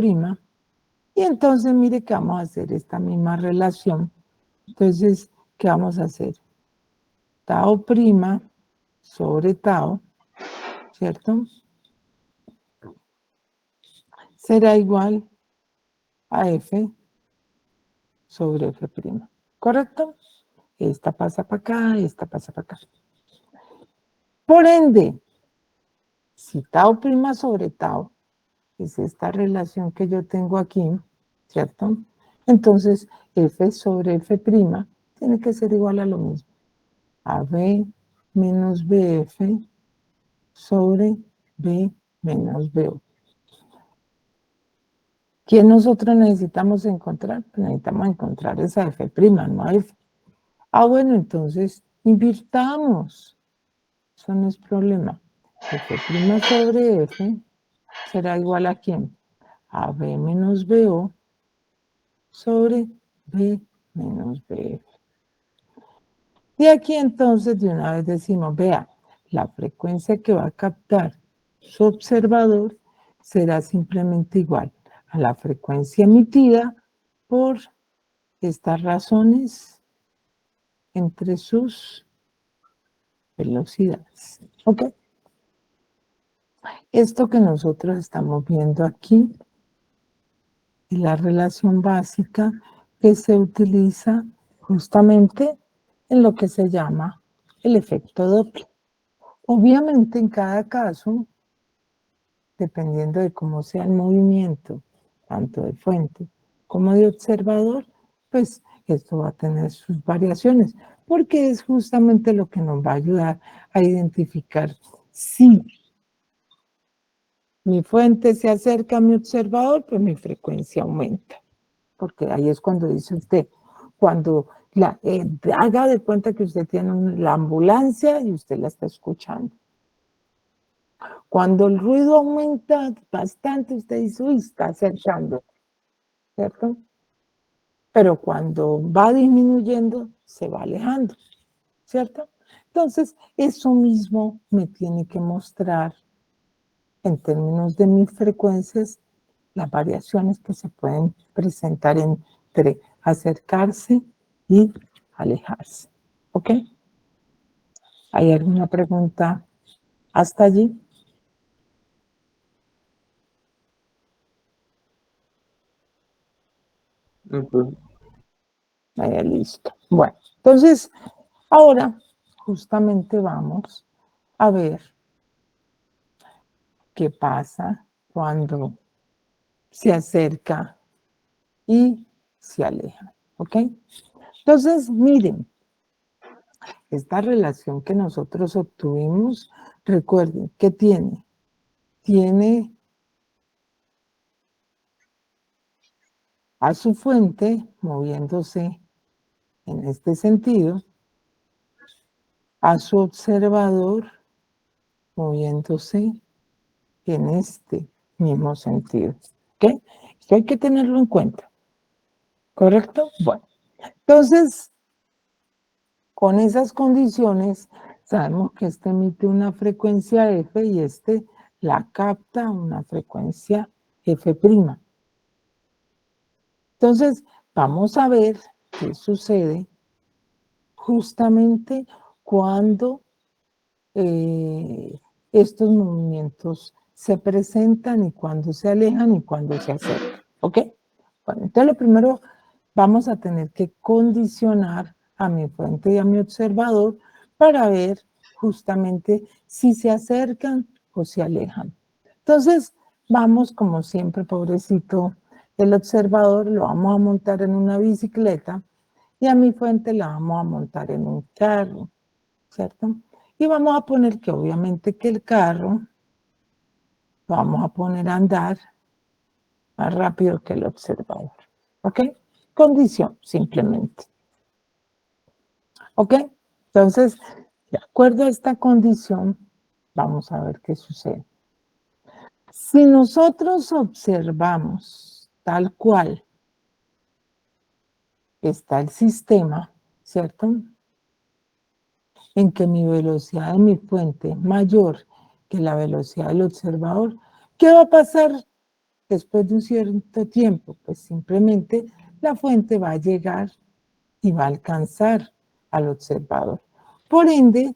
Speaker 1: Y entonces mire que vamos a hacer esta misma relación. Entonces, ¿qué vamos a hacer? Tau' sobre tau, ¿cierto? Será igual a F sobre F'. ¿Correcto? Esta pasa para acá, esta pasa para acá. Por ende, si tau' sobre tau es esta relación que yo tengo aquí, ¿cierto? Entonces, F sobre F' tiene que ser igual a lo mismo. AB menos BF sobre B menos BO. ¿Qué nosotros necesitamos encontrar? Pues necesitamos encontrar esa F', no F. Ah, bueno, entonces invirtamos. Eso no es problema. F' sobre F será igual a ¿quién? A B menos BO sobre B menos BF. Y aquí entonces de una vez decimos, vea, la frecuencia que va a captar su observador será simplemente igual a la frecuencia emitida por estas razones entre sus velocidades. ¿Ok? Esto que nosotros estamos viendo aquí es la relación básica que se utiliza justamente en lo que se llama el efecto Doppler. Obviamente en cada caso, dependiendo de cómo sea el movimiento, tanto de fuente como de observador, pues esto va a tener sus variaciones, porque es justamente lo que nos va a ayudar a identificar si mi fuente se acerca a mi observador, pues mi frecuencia aumenta, porque ahí es cuando dice usted, cuando haga de cuenta que usted tiene la ambulancia y usted la está escuchando. Cuando el ruido aumenta bastante, usted dice, uy, está acercando, ¿cierto? Pero cuando va disminuyendo, se va alejando, ¿cierto? Entonces, eso mismo me tiene que mostrar, en términos de mis frecuencias, las variaciones que se pueden presentar entre acercarse y alejarse. ¿Ok? ¿Hay alguna pregunta hasta allí? Ahí, listo. Bueno, entonces, ahora justamente vamos a ver qué pasa cuando se acerca y se aleja. ¿Ok? Entonces, miren, esta relación que nosotros obtuvimos, recuerden que tiene a su fuente moviéndose en este sentido, a su observador moviéndose en este mismo sentido. ¿Ok? Esto hay que tenerlo en cuenta. ¿Correcto? Bueno, entonces, con esas condiciones, sabemos que este emite una frecuencia F y este la capta una frecuencia F'. Entonces, vamos a ver qué sucede justamente cuando estos movimientos se presentan y cuando se alejan y cuando se acercan, ¿ok? Bueno, entonces lo primero, vamos a tener que condicionar a mi fuente y a mi observador para ver justamente si se acercan o se alejan. Entonces, vamos como siempre, pobrecito, el observador lo vamos a montar en una bicicleta y a mi fuente la vamos a montar en un carro, ¿cierto? Y vamos a poner que obviamente que el carro lo vamos a poner a andar más rápido que el observador, ¿ok? Condición, simplemente, ¿ok? Entonces, de acuerdo a esta condición, vamos a ver qué sucede. Si nosotros observamos tal cual está el sistema, ¿cierto? En que mi velocidad de mi fuente es mayor que la velocidad del observador, ¿qué va a pasar después de un cierto tiempo? Pues simplemente la fuente va a llegar y va a alcanzar al observador. Por ende,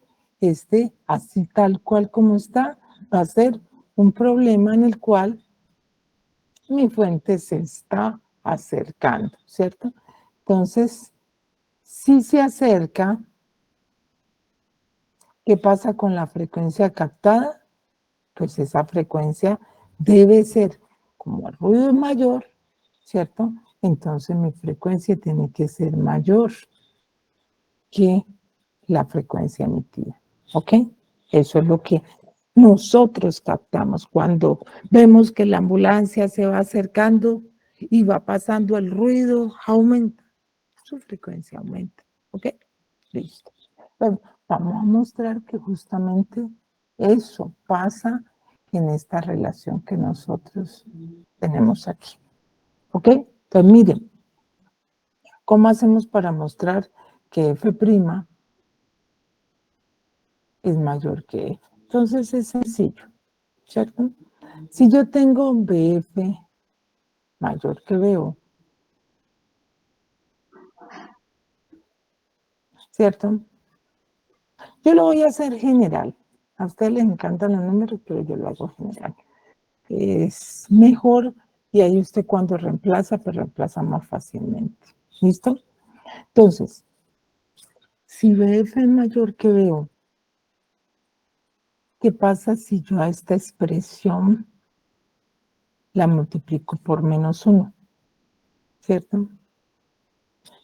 Speaker 1: así tal cual como está, va a ser un problema en el cual mi fuente se está acercando, ¿cierto? Entonces, si se acerca, ¿qué pasa con la frecuencia captada? Pues esa frecuencia debe ser, como el ruido es mayor, ¿cierto? Entonces mi frecuencia tiene que ser mayor que la frecuencia emitida, ¿ok? Eso es lo que nosotros captamos cuando vemos que la ambulancia se va acercando y va pasando el ruido, aumenta, su frecuencia aumenta, ¿ok? Listo. Bueno, vamos a mostrar que justamente eso pasa en esta relación que nosotros tenemos aquí, ¿ok? Entonces miren, ¿cómo hacemos para mostrar que F' es mayor que F? Entonces es sencillo, ¿cierto? Si yo tengo BF mayor que BO, ¿cierto? Yo lo voy a hacer general. A ustedes les encantan los números, pero yo lo hago general. Es mejor y ahí usted cuando reemplaza, pues reemplaza más fácilmente. ¿Listo? Entonces, si BF es mayor que BO, ¿qué pasa si yo a esta expresión la multiplico por -1? ¿Cierto?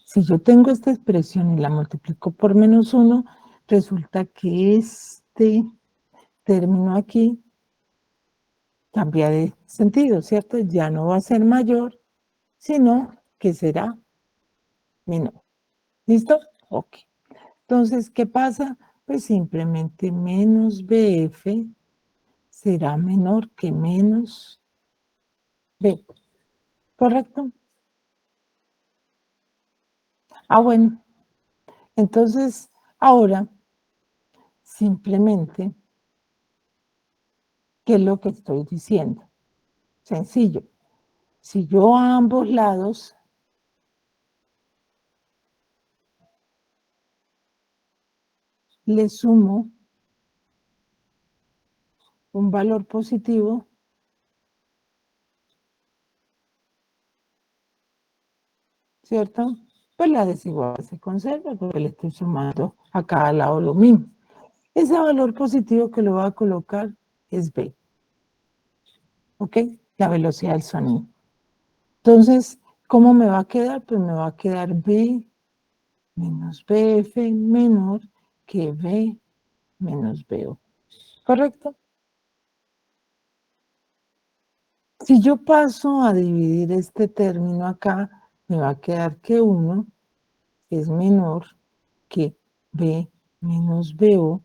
Speaker 1: Si yo tengo esta expresión y la multiplico por -1, resulta que este término aquí cambia de sentido, ¿cierto? Ya no va a ser mayor, sino que será menor. ¿Listo? Ok. Entonces, ¿qué pasa? Pues simplemente menos BF será menor que menos B. ¿Correcto? Ah, bueno. Entonces, ahora, simplemente, ¿qué es lo que estoy diciendo? Sencillo. Si yo a ambos lados le sumo un valor positivo, ¿cierto? Pues la desigualdad se conserva porque le estoy sumando a cada lado lo mismo. Ese valor positivo que lo voy a colocar es B, ¿ok? La velocidad del sonido. Entonces, ¿cómo me va a quedar? Pues me va a quedar B menos BF menor que B menos BO. ¿Correcto? Si yo paso a dividir este término acá, me va a quedar que 1 es menor que B menos BO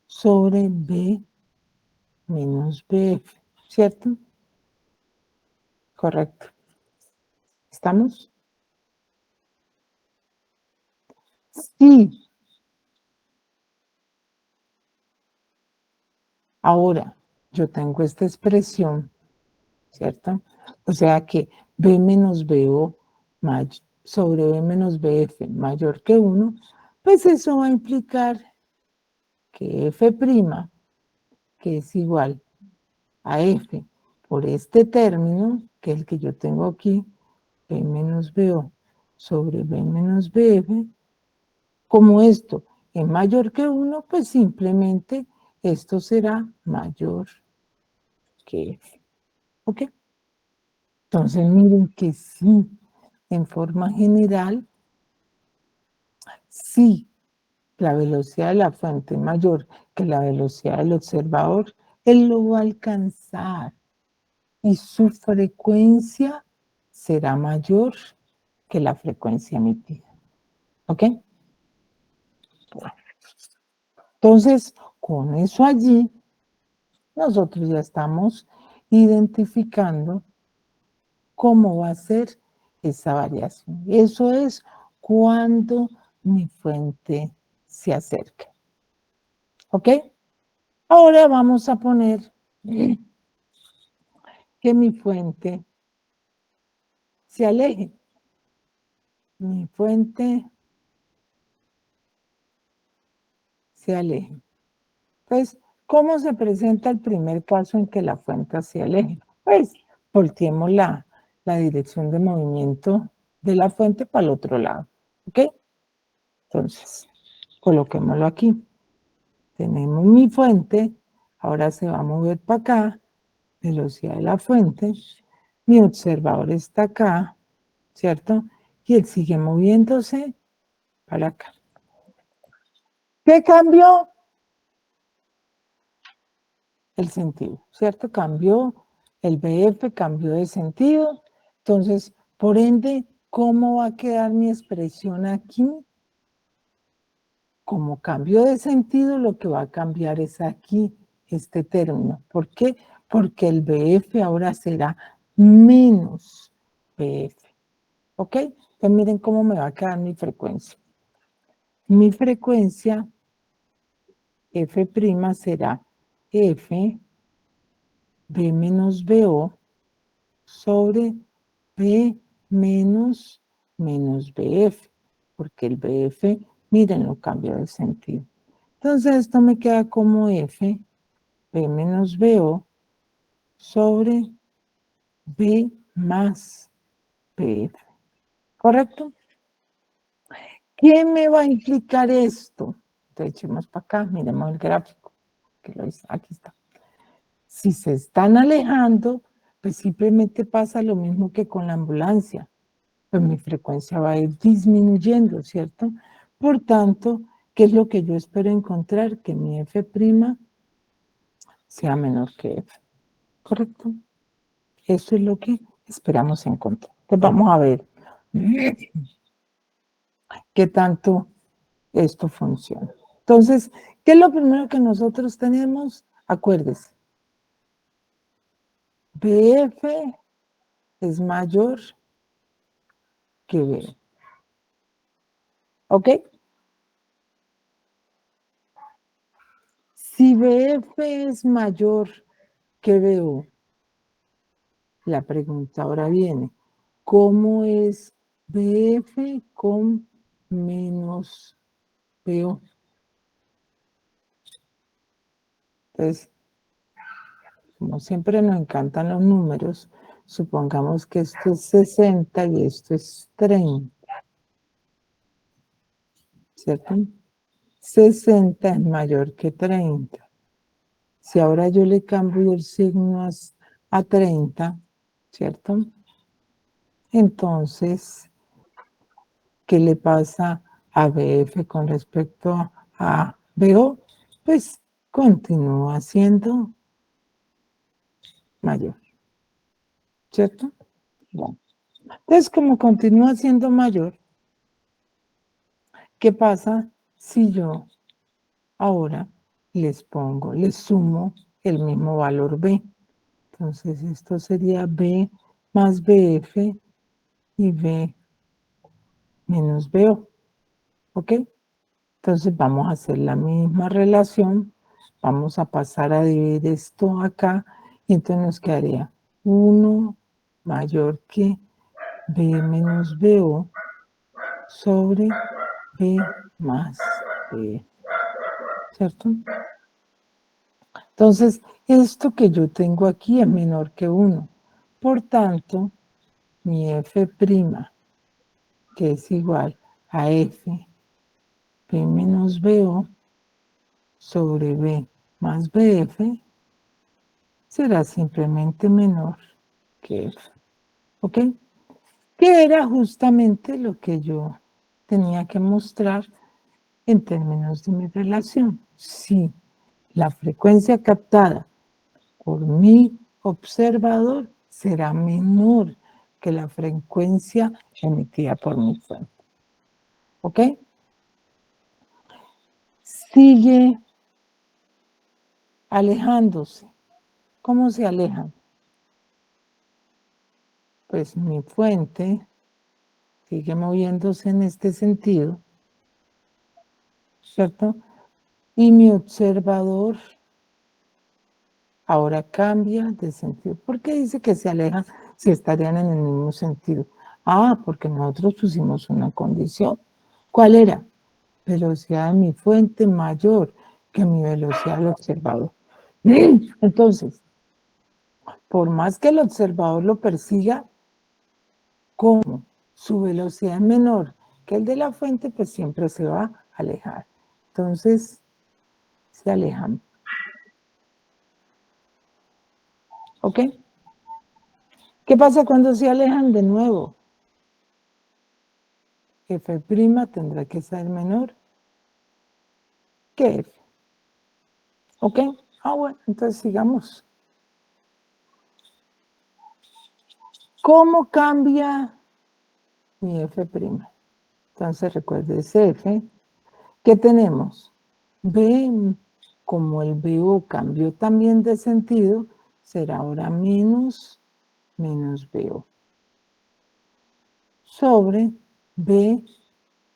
Speaker 1: sobre B menos BF, ¿cierto? Correcto. ¿Estamos? Sí. Ahora, yo tengo esta expresión, ¿cierto? O sea que B menos BO sobre B menos BF mayor que 1, Pues eso va a implicar que F', que es igual a F por este término, que es el que yo tengo aquí, B menos BO sobre B menos BF, como esto es mayor que 1, pues simplemente esto será mayor que F. ¿Ok? Entonces miren que sí, en forma general, sí, la velocidad de la fuente es mayor que la velocidad del observador, él lo va a alcanzar y su frecuencia será mayor que la frecuencia emitida. ¿Ok? Entonces, con eso allí, nosotros ya estamos identificando cómo va a ser esa variación. Eso es cuando mi fuente se acerca. ¿Ok? Ahora vamos a poner que mi fuente se aleje. Mi fuente se aleje. Entonces, ¿cómo se presenta el primer caso en que la fuente se aleje? Pues volteemos la dirección de movimiento de la fuente para el otro lado. ¿Ok? Entonces, coloquémoslo aquí. Tenemos mi fuente, ahora se va a mover para acá, velocidad de la fuente. Mi observador está acá, ¿cierto? Y él sigue moviéndose para acá. ¿Qué cambió? El sentido, ¿cierto? Cambió, el BF cambió de sentido. Entonces, por ende, ¿cómo va a quedar mi expresión aquí? Como cambio de sentido, lo que va a cambiar es aquí este término. ¿Por qué? Porque el BF ahora será menos BF. ¿Ok? Entonces miren cómo me va a quedar mi frecuencia. Mi frecuencia F' será F B menos BO sobre B menos BF, porque el BF, miren, lo cambia de sentido. Entonces esto me queda como F, B menos BO sobre B más BF. ¿Correcto? ¿Qué me va a implicar esto? Entonces echemos para acá, miremos el gráfico. Que lo hice, aquí está. Si se están alejando, pues simplemente pasa lo mismo que con la ambulancia. Pues mi frecuencia va a ir disminuyendo, ¿cierto? Por tanto, ¿qué es lo que yo espero encontrar? Que mi F' sea menor que F, ¿correcto? Eso es lo que esperamos encontrar. Pues vamos a ver qué tanto esto funciona. Entonces, ¿qué es lo primero que nosotros tenemos? Acuérdense, BF es mayor que B. ¿Ok? Si BF es mayor que BO, la pregunta ahora viene, ¿cómo es BF con menos BO? Entonces, como siempre nos encantan los números, supongamos que esto es 60 y esto es 30, ¿cierto? 60 es mayor que 30. Si ahora yo le cambio el signo a 30, ¿cierto? Entonces, ¿qué le pasa a BF con respecto a BO? Pues continúa siendo mayor, ¿cierto? Bueno, entonces, como continúa siendo mayor, ¿qué pasa si yo ahora les sumo el mismo valor B? Entonces, esto sería B más BF y B menos BO, ¿ok? Entonces vamos a hacer la misma relación, vamos a pasar a dividir esto acá, y entonces nos quedaría 1 mayor que B menos BO sobre B más B, ¿cierto? Entonces, esto que yo tengo aquí es menor que 1. Por tanto, mi F', que es igual a F, P menos BO, sobre B más BF, será simplemente menor que F. ¿Ok? Que era justamente lo que yo tenía que mostrar en términos de mi relación. Si la frecuencia captada por mi observador será menor que la frecuencia emitida por mi fuente. ¿Ok? Sigue alejándose. ¿Cómo se alejan? Pues mi fuente sigue moviéndose en este sentido, ¿cierto? Y mi observador ahora cambia de sentido. ¿Por qué dice que se alejan si estarían en el mismo sentido? Ah, porque nosotros pusimos una condición. ¿Cuál era? Velocidad de mi fuente mayor que mi velocidad del observador. Entonces, por más que el observador lo persiga, como su velocidad es menor que el de la fuente, pues siempre se va a alejar. Entonces, se alejan. ¿Ok? ¿Qué pasa cuando se alejan de nuevo? F' tendrá que ser menor que F. ¿Ok? Ah, bueno, entonces sigamos. ¿Cómo cambia mi F'? Entonces recuerde ese F. ¿Qué tenemos? B, como el BO cambió también de sentido, será ahora menos BO. Sobre B,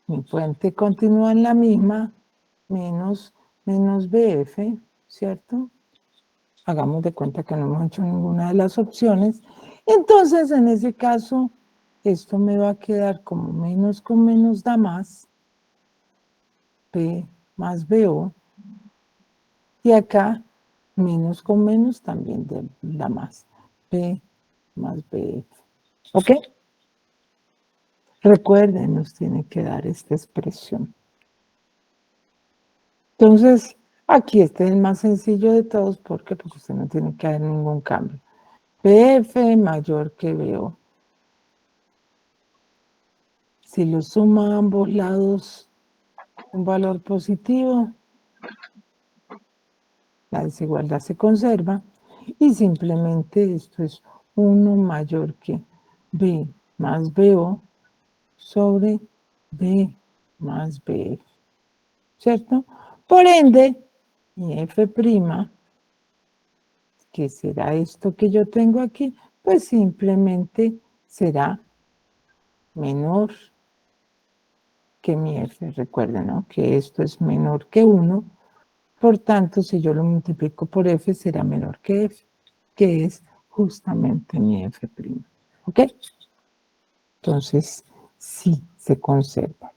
Speaker 1: mi fuente continúa en la misma, menos BF, ¿cierto? Hagamos de cuenta que no hemos hecho ninguna de las opciones. Entonces, en ese caso, esto me va a quedar como menos con menos da más, P más BO, y acá menos con menos también da más, P más BF. ¿Ok? Recuerden, nos tiene que dar esta expresión. Entonces, aquí este es el más sencillo de todos. ¿Por qué? Porque usted no tiene que hacer ningún cambio. PF mayor que BO. Si lo suma a ambos lados un valor positivo, la desigualdad se conserva y simplemente esto es 1 mayor que B más BO sobre B más BF, ¿cierto? Por ende, mi F', que será esto que yo tengo aquí, pues simplemente será menor que mi F. Recuerden, ¿no? Que esto es menor que 1. Por tanto, si yo lo multiplico por F, será menor que F, que es justamente mi F'. ¿Ok? Entonces, sí, se conserva.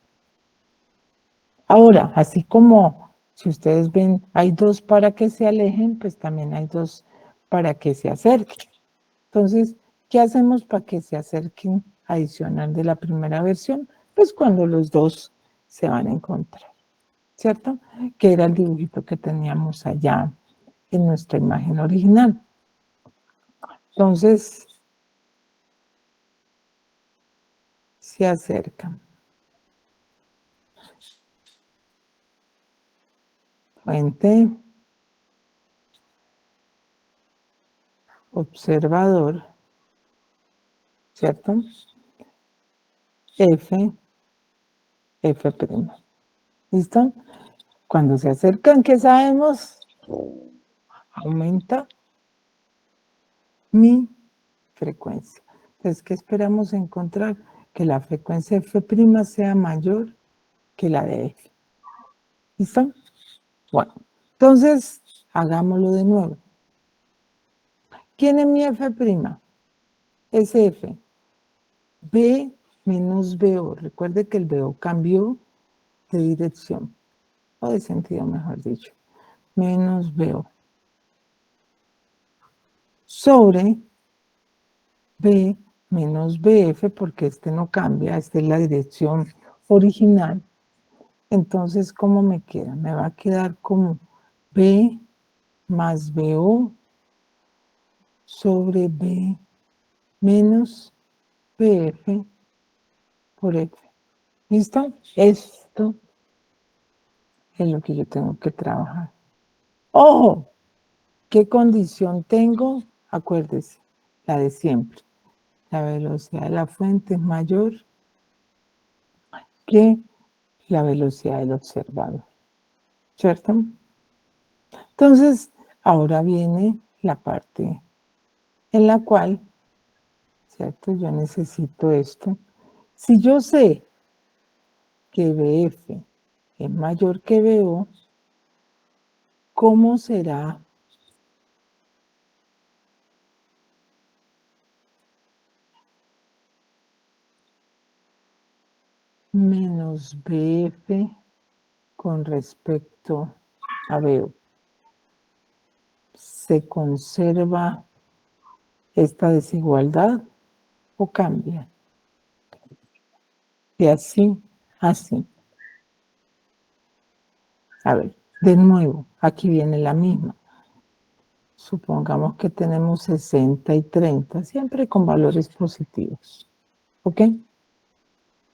Speaker 1: Ahora, así como si ustedes ven, hay 2 para que se alejen, pues también hay 2 para que se acerquen. Entonces, ¿qué hacemos para que se acerquen adicional de la primera versión? Pues cuando los 2 se van a encontrar, ¿cierto? Que era el dibujito que teníamos allá en nuestra imagen original. Entonces, se acercan. Fuente, observador, ¿cierto? F, F'. ¿Listo? Cuando se acercan, ¿qué sabemos? Aumenta mi frecuencia. Entonces, ¿qué esperamos encontrar? Que la frecuencia F' sea mayor que la de F. ¿Listo? Bueno, entonces, hagámoslo de nuevo. ¿Quién es mi F'? Es F. B menos BO. Recuerde que el BO cambió de dirección, o de sentido, mejor dicho, menos BO, sobre B menos BF, porque este no cambia, esta es la dirección original. Entonces, ¿cómo me queda? Me va a quedar como B más BO sobre B menos BF por F. ¿Listo? Esto es lo que yo tengo que trabajar. ¡Ojo! ¿Qué condición tengo? Acuérdese, la de siempre. La velocidad de la fuente es mayor que la velocidad del observador, ¿cierto? Entonces, ahora viene la parte en la cual, ¿cierto? Yo necesito esto. Si yo sé que BF es mayor que BO, ¿cómo será menos BF con respecto a BO? ¿Se conserva esta desigualdad o cambia? De así a así. A ver, de nuevo, aquí viene la misma. Supongamos que tenemos 60 y 30, siempre con valores positivos. ¿Ok?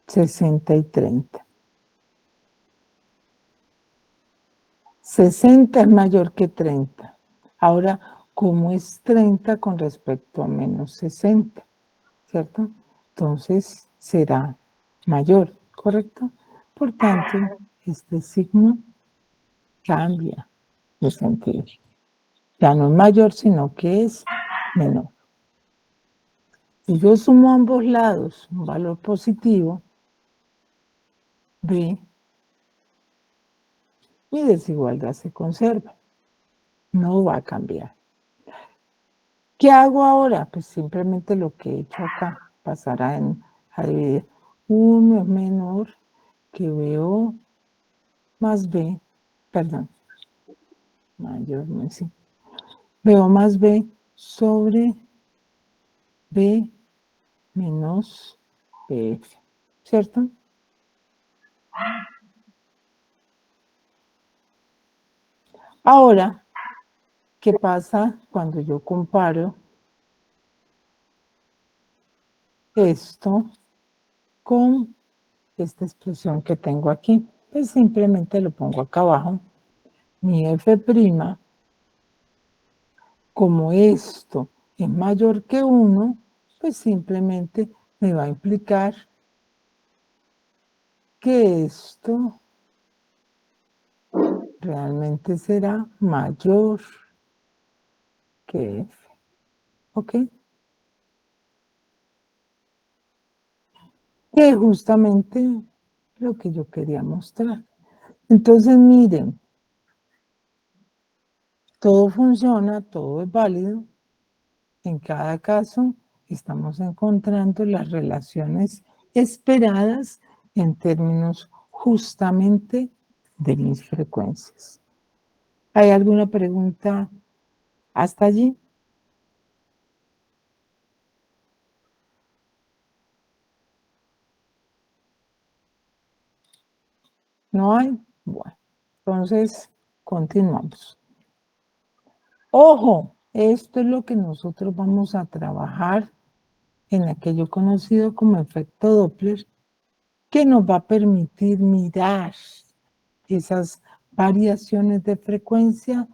Speaker 1: 60 y 30. 60 es mayor que 30. Ahora, ¿cómo es 30 con respecto a menos 60? ¿Cierto? Entonces será mayor, ¿correcto? Por tanto, este signo cambia de sentido. Ya no es mayor, sino que es menor. Si yo sumo a ambos lados un valor positivo, B, mi desigualdad se conserva. No va a cambiar. ¿Qué hago ahora? Pues simplemente lo que he hecho acá. Pasará a dividir. 1 es menor que BO más B, perdón, mayor, sí. BO más B sobre B menos BF, ¿cierto? Ahora, ¿qué pasa cuando yo comparo esto con esta expresión que tengo aquí? Pues simplemente lo pongo acá abajo. Mi F', como esto es mayor que 1, pues simplemente me va a implicar que esto realmente será mayor que F. ¿Ok? Que es justamente lo que yo quería mostrar. Entonces, miren, todo funciona, todo es válido. En cada caso, estamos encontrando las relaciones esperadas en términos justamente de mis frecuencias. ¿Hay alguna pregunta hasta allí? ¿No hay? Bueno, entonces continuamos. Ojo, esto es lo que nosotros vamos a trabajar en aquello conocido como efecto Doppler, que nos va a permitir mirar esas variaciones de frecuencia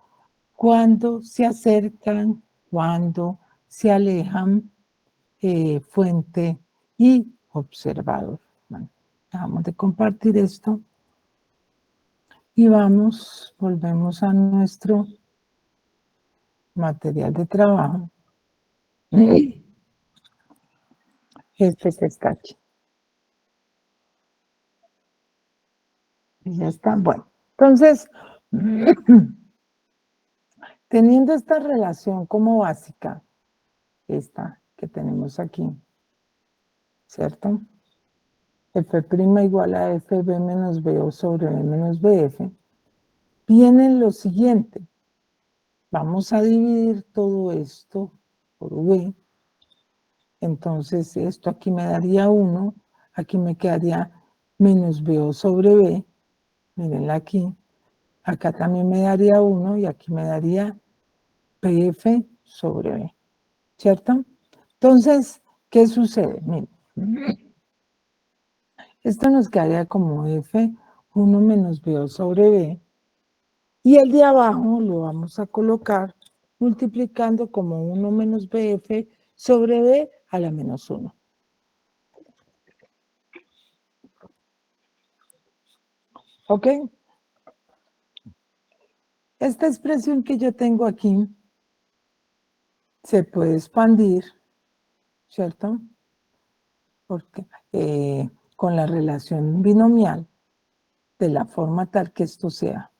Speaker 1: cuando se acercan, cuando se alejan, fuente y observador. Bueno, dejamos de compartir esto y volvemos a nuestro material de trabajo. Este que está aquí. Y ya está. Bueno, entonces, teniendo esta relación como básica, esta que tenemos aquí, ¿cierto? F' igual a FB menos BO sobre B menos BF, viene lo siguiente. Vamos a dividir todo esto por V. Entonces, esto aquí me daría 1, aquí me quedaría menos BO sobre B, mírenla aquí, acá también me daría 1 y aquí me daría PF sobre B, ¿cierto? Entonces, ¿qué sucede? Miren, esto nos quedaría como F1 menos BO sobre B, y el de abajo lo vamos a colocar multiplicando como 1 menos BF sobre B a la menos 1. ¿Ok? Esta expresión que yo tengo aquí se puede expandir, ¿cierto? Porque con la relación binomial de la forma tal que esto sea.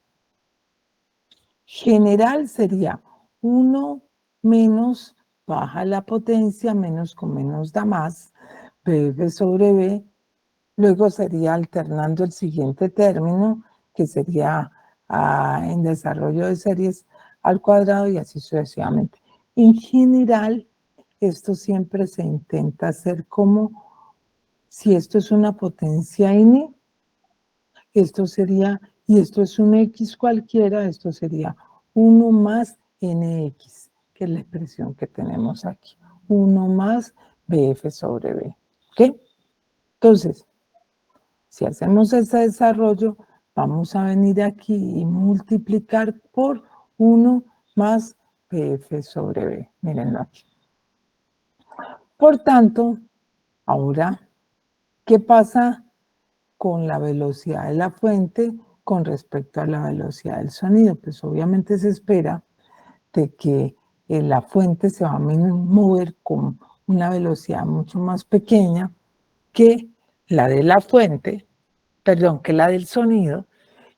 Speaker 1: General sería 1 menos baja la potencia, menos con menos da más, BF sobre B. Luego sería alternando el siguiente término, que sería en desarrollo de series al cuadrado y así sucesivamente. En general, esto siempre se intenta hacer como si esto es una potencia n, esto sería, y esto es un x cualquiera, esto sería 1 más nx, que es la expresión que tenemos aquí. 1 más bf sobre b. ¿Ok? Entonces, si hacemos ese desarrollo, vamos a venir aquí y multiplicar por 1 más bf sobre b. Mírenlo aquí. Por tanto, ahora, ¿qué pasa con la velocidad de la fuente con respecto a la velocidad del sonido? Pues obviamente se espera de que la fuente se va a mover con una velocidad mucho más pequeña que la de la fuente, perdón, que la del sonido.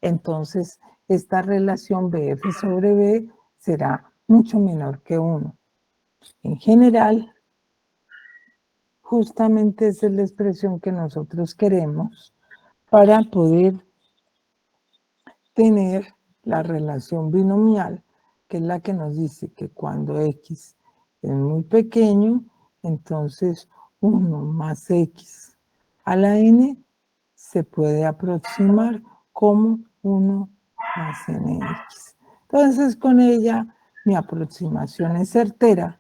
Speaker 1: Entonces, esta relación BF sobre B será mucho menor que 1. En general, justamente esa es la expresión que nosotros queremos para poder tener la relación binomial, que es la que nos dice que cuando x es muy pequeño, entonces 1 más x a la n se puede aproximar como 1 más nx. Entonces con ella mi aproximación es certera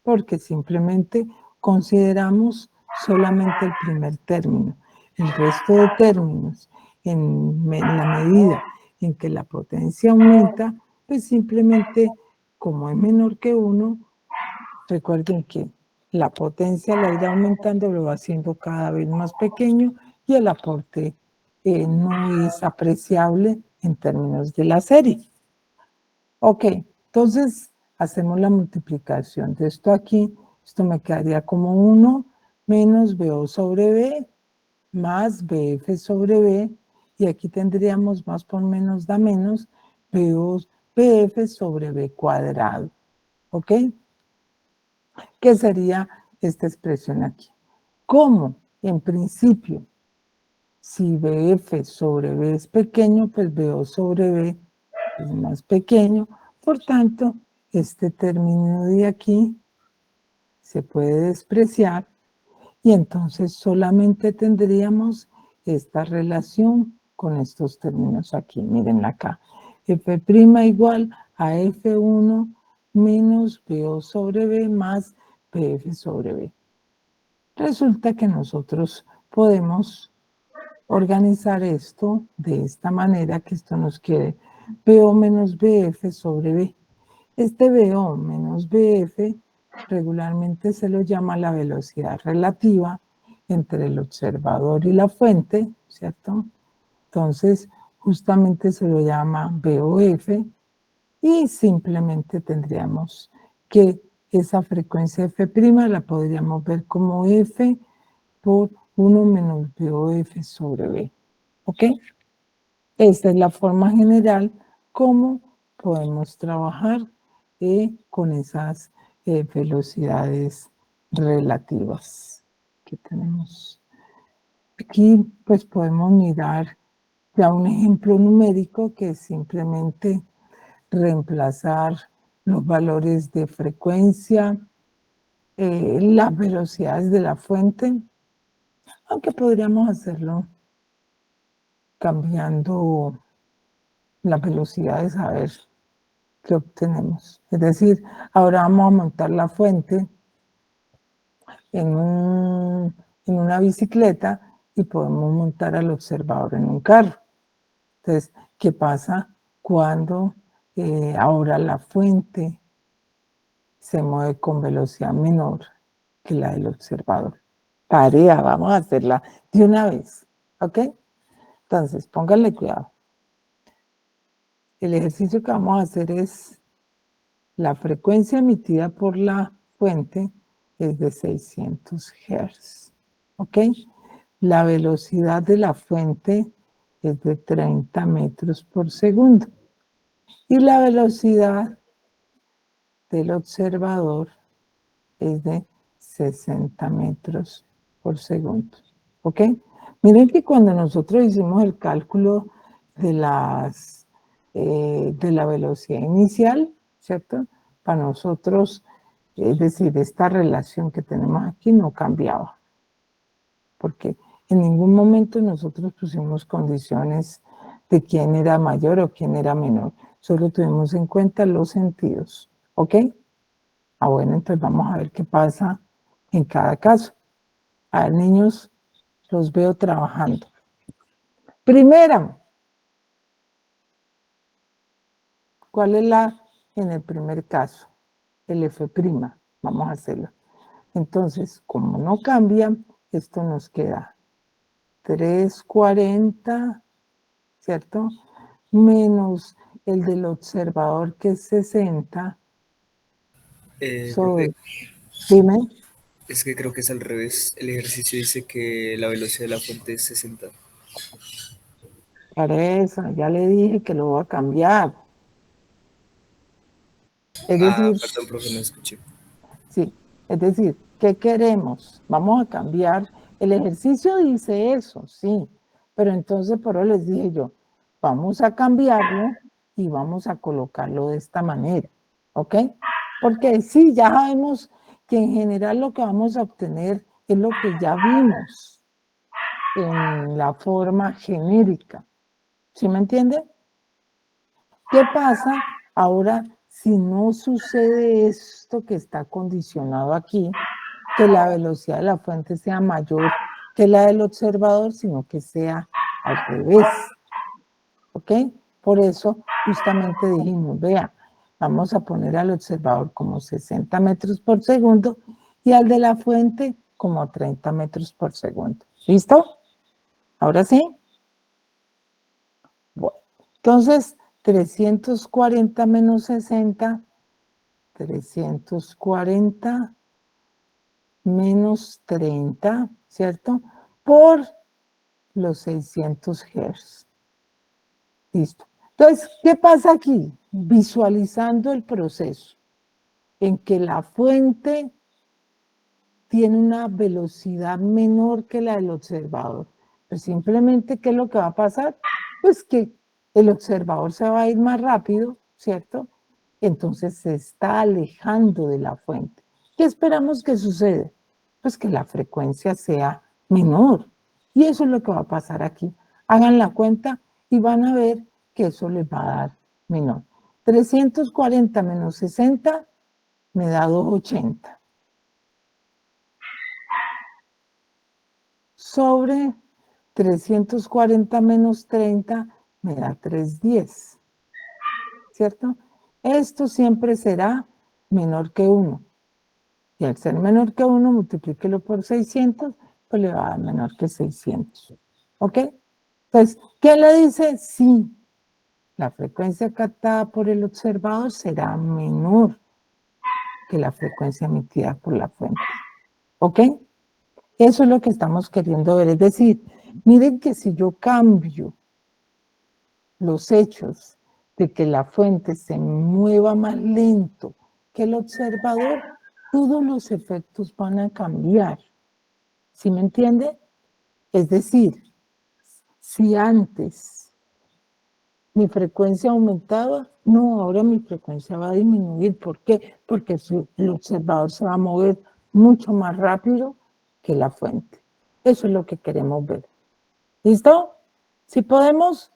Speaker 1: porque simplemente consideramos solamente el primer término. El resto de términos, en la medida en que la potencia aumenta, pues simplemente, como es menor que 1, recuerden que la potencia la irá aumentando, lo va haciendo cada vez más pequeño y el aporte no es apreciable en términos de la serie. Ok, entonces hacemos la multiplicación de esto aquí. Esto me quedaría como 1 menos BO sobre B más BF sobre B. Y aquí tendríamos más por menos da menos BF sobre B cuadrado. ¿Ok? ¿Qué sería esta expresión aquí? Como en principio, si BF sobre B es pequeño, pues BO sobre B es más pequeño. Por tanto, este término de aquí se puede despreciar y entonces solamente tendríamos esta relación con estos términos aquí. Miren acá. F' igual a F1 menos BO sobre B más PF sobre B. Resulta que nosotros podemos organizar esto de esta manera, que esto nos quede BO menos BF sobre B. Este BO menos BF regularmente se lo llama la velocidad relativa entre el observador y la fuente, ¿cierto? Entonces, justamente se lo llama BOF y simplemente tendríamos que esa frecuencia F' la podríamos ver como F por 1 menos BOF sobre B. ¿Ok? Esta es la forma general como podemos trabajar con esas velocidades relativas que tenemos. Aquí pues podemos mirar ya un ejemplo numérico que es simplemente reemplazar los valores de frecuencia, las velocidades de la fuente, aunque podríamos hacerlo cambiando las velocidades a ver qué obtenemos. Es decir, ahora vamos a montar la fuente en, en una bicicleta y podemos montar al observador en un carro. Entonces, ¿qué pasa cuando ahora la fuente se mueve con velocidad menor que la del observador? Tarea, vamos a hacerla de una vez, ¿ok? Entonces, pónganle cuidado. El ejercicio que vamos a hacer es la frecuencia emitida por la fuente es de 600 Hz, ¿ok? La velocidad de la fuente es de 30 metros por segundo. Y la velocidad del observador es de 60 metros por segundo. ¿Ok? Miren que cuando nosotros hicimos el cálculo de, de la velocidad inicial, ¿cierto? Para nosotros, es decir, esta relación que tenemos aquí no cambiaba. Porque en ningún momento nosotros pusimos condiciones de quién era mayor o quién era menor. Solo tuvimos en cuenta los sentidos. ¿Ok? Ah, bueno, entonces vamos a ver qué pasa en cada caso. A ver, niños, los veo trabajando. Primera, ¿cuál es la en el primer caso? El F'. Vamos a hacerlo. Entonces, como no cambia, esto nos queda 340, ¿cierto? Menos el del observador, que es 60,
Speaker 2: Profe,
Speaker 1: sobre, dime,
Speaker 2: es que creo que es al revés. El ejercicio dice que la velocidad de la fuente es 60.
Speaker 1: para eso, ya le dije que lo voy a cambiar. Es
Speaker 2: Ah,
Speaker 1: decir,
Speaker 2: perdón, profe, no escuché.
Speaker 1: sí, es decir, ¿qué queremos? Vamos a cambiar. El ejercicio dice eso, sí, pero entonces por eso les dije yo, vamos a cambiarlo y vamos a colocarlo de esta manera, ¿ok? Porque sí, ya sabemos que en general lo que vamos a obtener es lo que ya vimos en la forma genérica. ¿Sí me entiende? ¿Qué pasa ahora si no sucede esto que está condicionado aquí, que la velocidad de la fuente sea mayor que la del observador, sino que sea al revés? ¿Ok? Por eso justamente dijimos, vea, vamos a poner al observador como 60 metros por segundo y al de la fuente como 30 metros por segundo. ¿Listo? ¿Ahora sí? Bueno, entonces 340 menos 60, 340 menos 30, ¿cierto? Por los 600 Hz. Listo. Entonces, ¿qué pasa aquí? Visualizando el proceso en que la fuente tiene una velocidad menor que la del observador. Pues simplemente, ¿qué es lo que va a pasar? Pues que el observador se va a ir más rápido, ¿cierto? Entonces se está alejando de la fuente. ¿Qué esperamos que suceda? Pues que la frecuencia sea menor. Y eso es lo que va a pasar aquí. Hagan la cuenta y van a ver que eso les va a dar menor. 340 menos 60 me da 280. Sobre 340 menos 30 me da 310, ¿cierto? Esto siempre será menor que 1. Y al ser menor que 1, multiplíquelo por 600, pues le va a dar menor que 600. ¿Ok? Entonces, ¿qué le dice? Sí, la frecuencia captada por el observador será menor que la frecuencia emitida por la fuente. ¿Ok? Eso es lo que estamos queriendo ver. Es decir, miren que si yo cambio los hechos de que la fuente se mueva más lento que el observador, todos los efectos van a cambiar. ¿Sí me entiende? Es decir, si antes mi frecuencia aumentaba, no, ahora mi frecuencia va a disminuir. ¿Por qué? Porque el observador se va a mover mucho más rápido que la fuente. Eso es lo que queremos ver. ¿Listo? Si podemos,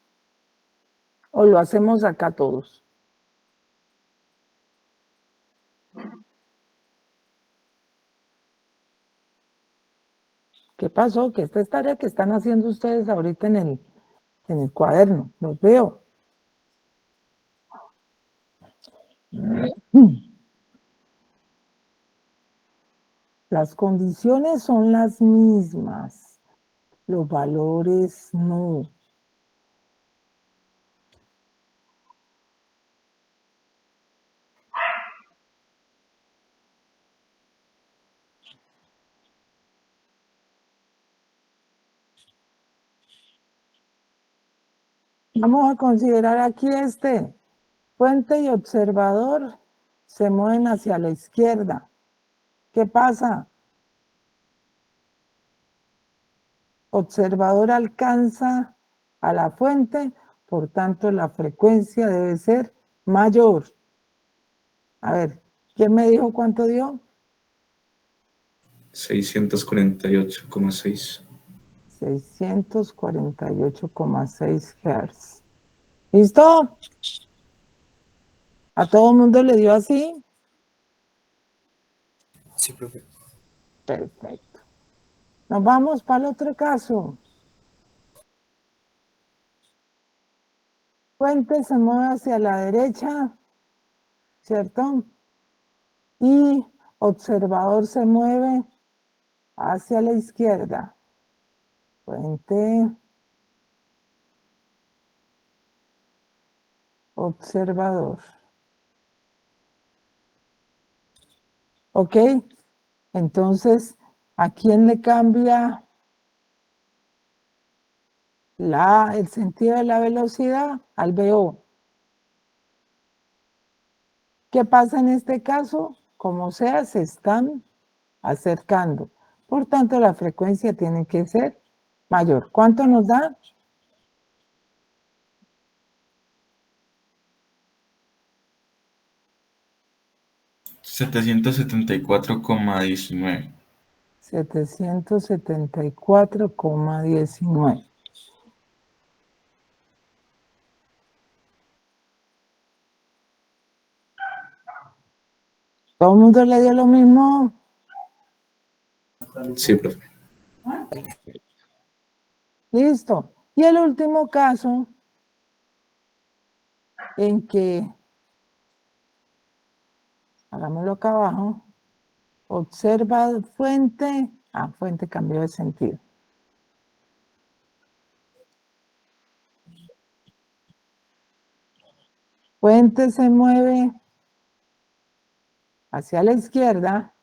Speaker 1: o lo hacemos acá todos. ¿Qué pasó? Que esta es tarea que están haciendo ustedes ahorita en el cuaderno. Los veo. Las condiciones son las mismas. Los valores no. Vamos a considerar aquí fuente y observador se mueven hacia la izquierda. ¿Qué pasa? Observador alcanza a la fuente, por tanto la frecuencia debe ser mayor. A ver, ¿quién me dijo cuánto dio?
Speaker 3: 648,6.
Speaker 1: 648,6 Hz. ¿Listo? ¿A todo el mundo le dio así?
Speaker 2: Sí, profe.
Speaker 1: Perfecto. Nos vamos para el otro caso. Fuente se mueve hacia la derecha, ¿cierto? Y observador se mueve hacia la izquierda. Fuente, observador. ¿Ok? Entonces, ¿a quién le cambia el sentido de la velocidad? Al VO. ¿Qué pasa en este caso? Como sea, se están acercando. Por tanto, la frecuencia tiene que ser mayor. ¿Cuánto nos da?
Speaker 3: 774,19.
Speaker 1: 774,19. ¿Todo el mundo le dio lo mismo?
Speaker 3: Sí, profe.
Speaker 1: Listo. Y el último caso en que, hagámoslo acá abajo, observa fuente, fuente cambió de sentido. Fuente se mueve hacia la izquierda,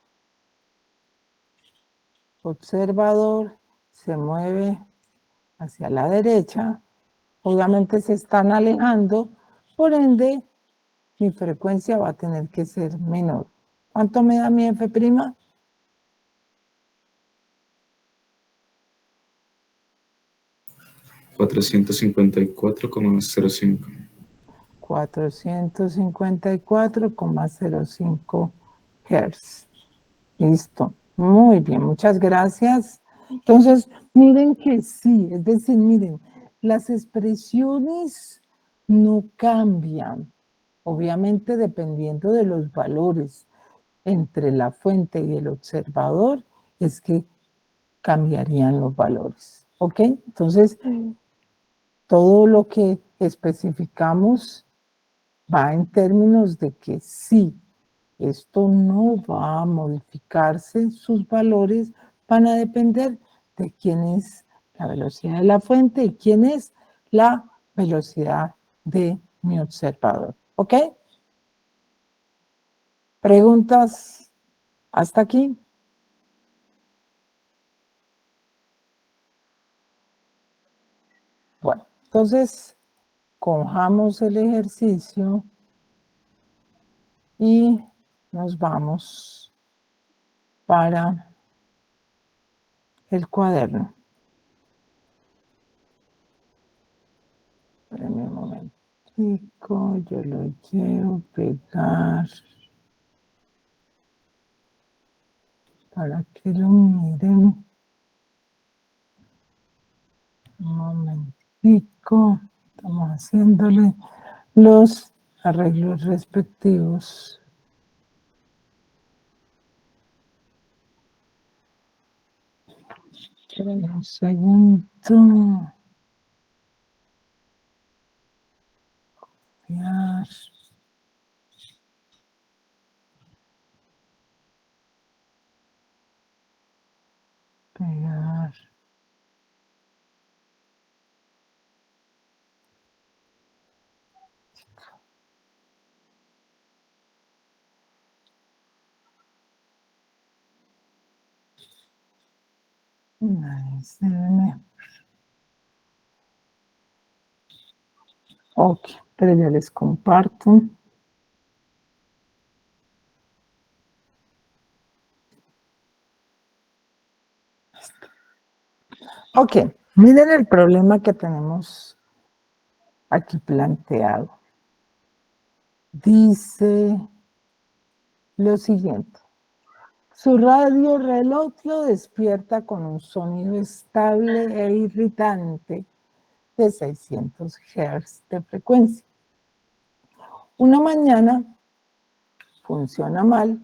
Speaker 1: observador se mueve hacia la derecha, obviamente se están alejando, por ende mi frecuencia va a tener que ser menor. ¿Cuánto me da mi F'?
Speaker 3: 454,05.
Speaker 1: 454,05 Hz. Listo. Muy bien, muchas gracias. Entonces, miren que sí, es decir, miren, las expresiones no cambian, obviamente dependiendo de los valores entre la fuente y el observador, es que cambiarían los valores. ¿Ok? Entonces, todo lo que especificamos va en términos de que sí, esto no va a modificarse, sus valores van a depender de quién es la velocidad de la fuente y quién es la velocidad de mi observador. ¿Ok? ¿Preguntas hasta aquí? Bueno, entonces cojamos el ejercicio y nos vamos para el cuaderno. Espérenme un momentico, yo lo llevo pegar para que lo miren. Un momentico, estamos haciéndole los arreglos respectivos. Esperen un segundo. Copiar. Pegar. Ahí se ve. Ok, pero ya les comparto. Ok, miren el problema que tenemos aquí planteado. Dice lo siguiente. Su radio reloj lo despierta con un sonido estable e irritante de 600 Hz de frecuencia. Una mañana funciona mal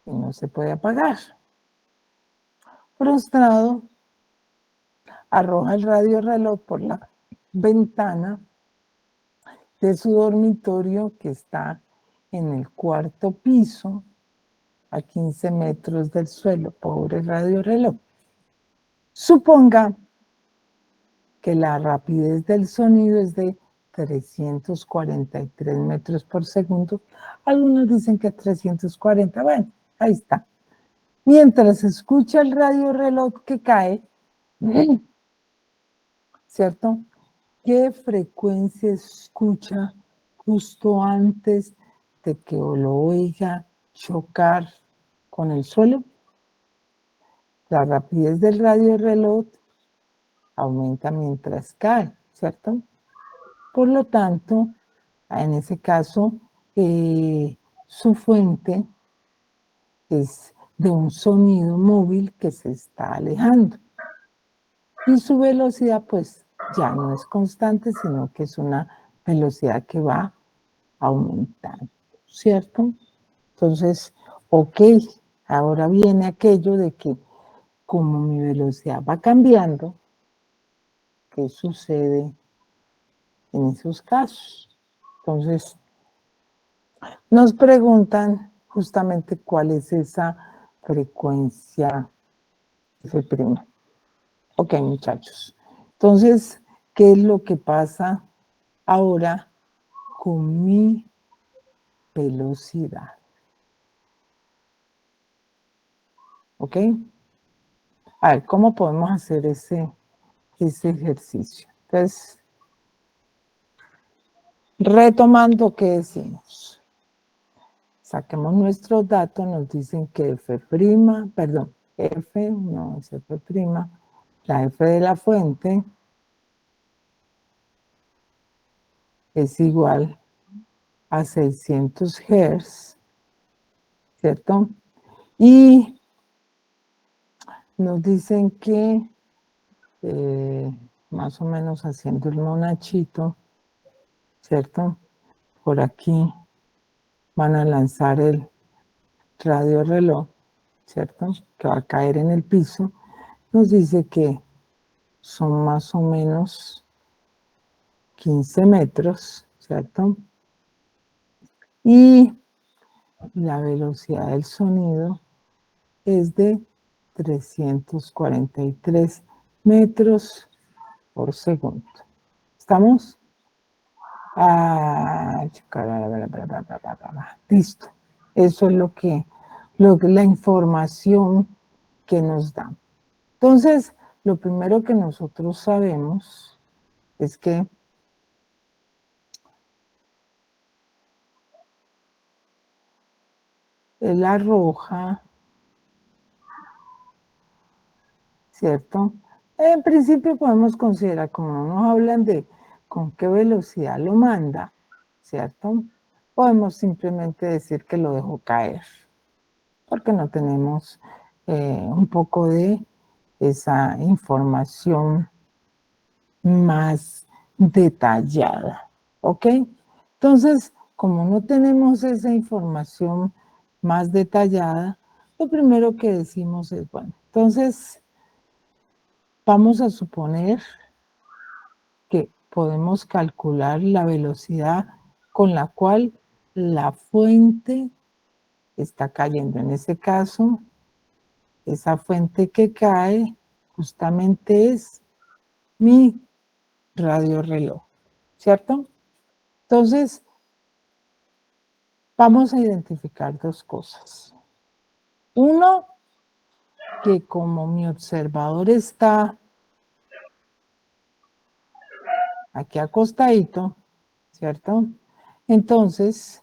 Speaker 1: y no se puede apagar. Frustrado, arroja el radio reloj por la ventana de su dormitorio que está en el cuarto piso a 15 metros del suelo. Pobre radio reloj. Suponga que la rapidez del sonido es de 343 metros por segundo. Algunos dicen que 340. Bueno, ahí está. Mientras escucha el radio reloj que cae, ¿cierto? ¿Qué frecuencia escucha justo antes de que lo oiga chocar con el suelo? La rapidez del radio reloj aumenta mientras cae, ¿cierto? Por lo tanto, en ese caso, su fuente es de un sonido móvil que se está alejando. Y su velocidad, pues, ya no es constante, sino que es una velocidad que va aumentando, ¿cierto? Entonces, ok, ahora viene aquello de que como mi velocidad va cambiando, ¿qué sucede en esos casos? Entonces, nos preguntan justamente cuál es esa frecuencia F'. Ok, muchachos. Entonces, ¿qué es lo que pasa ahora con mi velocidad? ¿Ok? A ver, ¿cómo podemos hacer ese ejercicio? Entonces, retomando, ¿qué decimos? Saquemos nuestros datos, nos dicen que F', perdón, F, no es F', la F de la fuente es igual a 600 Hz, ¿cierto? Y nos dicen que, más o menos haciendo el monachito, ¿cierto? Por aquí van a lanzar el radio reloj, ¿cierto? Que va a caer en el piso. Nos dice que son más o menos 15 metros, ¿cierto? Y la velocidad del sonido es de 343 metros por segundo. ¿Estamos? Listo. Eso es la información que nos dan. Entonces, lo primero que nosotros sabemos es que él arroja, ¿cierto? En principio podemos considerar, como no nos hablan de con qué velocidad lo manda, ¿cierto? Podemos simplemente decir que lo dejó caer, porque no tenemos un poco de esa información más detallada, ¿ok? Entonces, como no tenemos esa información más detallada, lo primero que decimos es, bueno, entonces vamos a suponer que podemos calcular la velocidad con la cual la fuente está cayendo. En ese caso, esa fuente que cae justamente es mi radiorreloj, ¿cierto? Entonces, vamos a identificar dos cosas. Uno, que como mi observador está aquí acostadito, ¿cierto? Entonces,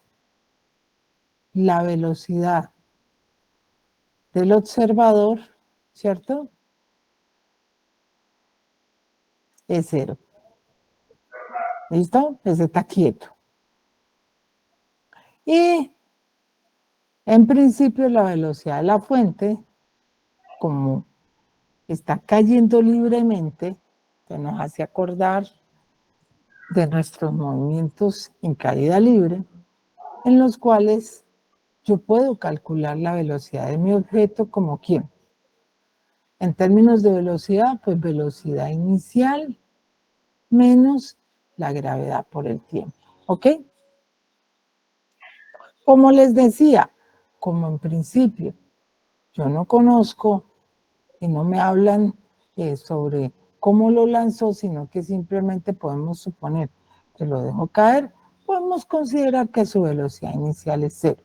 Speaker 1: la velocidad del observador, ¿cierto? Es cero. ¿Listo? Ese está quieto. Y en principio la velocidad de la fuente, como está cayendo libremente, que nos hace acordar de nuestros movimientos en caída libre, en los cuales yo puedo calcular la velocidad de mi objeto como ¿quién? En términos de velocidad, pues velocidad inicial menos la gravedad por el tiempo. ¿Ok? Como les decía, como en principio yo no conozco y no me hablan sobre cómo lo lanzó, sino que simplemente podemos suponer que lo dejó caer, podemos considerar que su velocidad inicial es cero.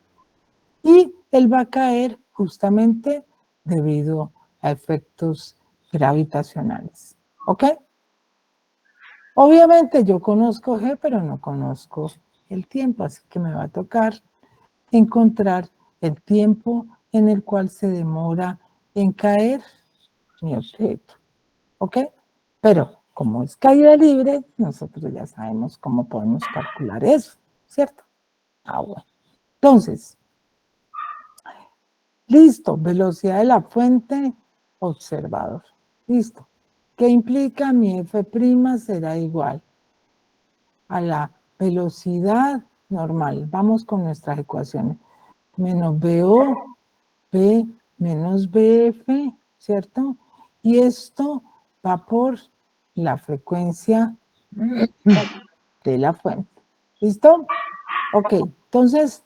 Speaker 1: Y él va a caer justamente debido a efectos gravitacionales. ¿Ok? Obviamente yo conozco G, pero no conozco el tiempo, así que me va a tocar encontrar el tiempo en el cual se demora en caer mi objeto. ¿Ok? Pero como es caída libre, nosotros ya sabemos cómo podemos calcular eso, ¿cierto? Bueno. Entonces, listo, velocidad de la fuente, observador. Listo. ¿Qué implica? Mi F' será igual a la velocidad normal. Vamos con nuestras ecuaciones. Menos BO, B menos BF, ¿cierto? Y esto va por la frecuencia de la fuente. ¿Listo? Ok, entonces,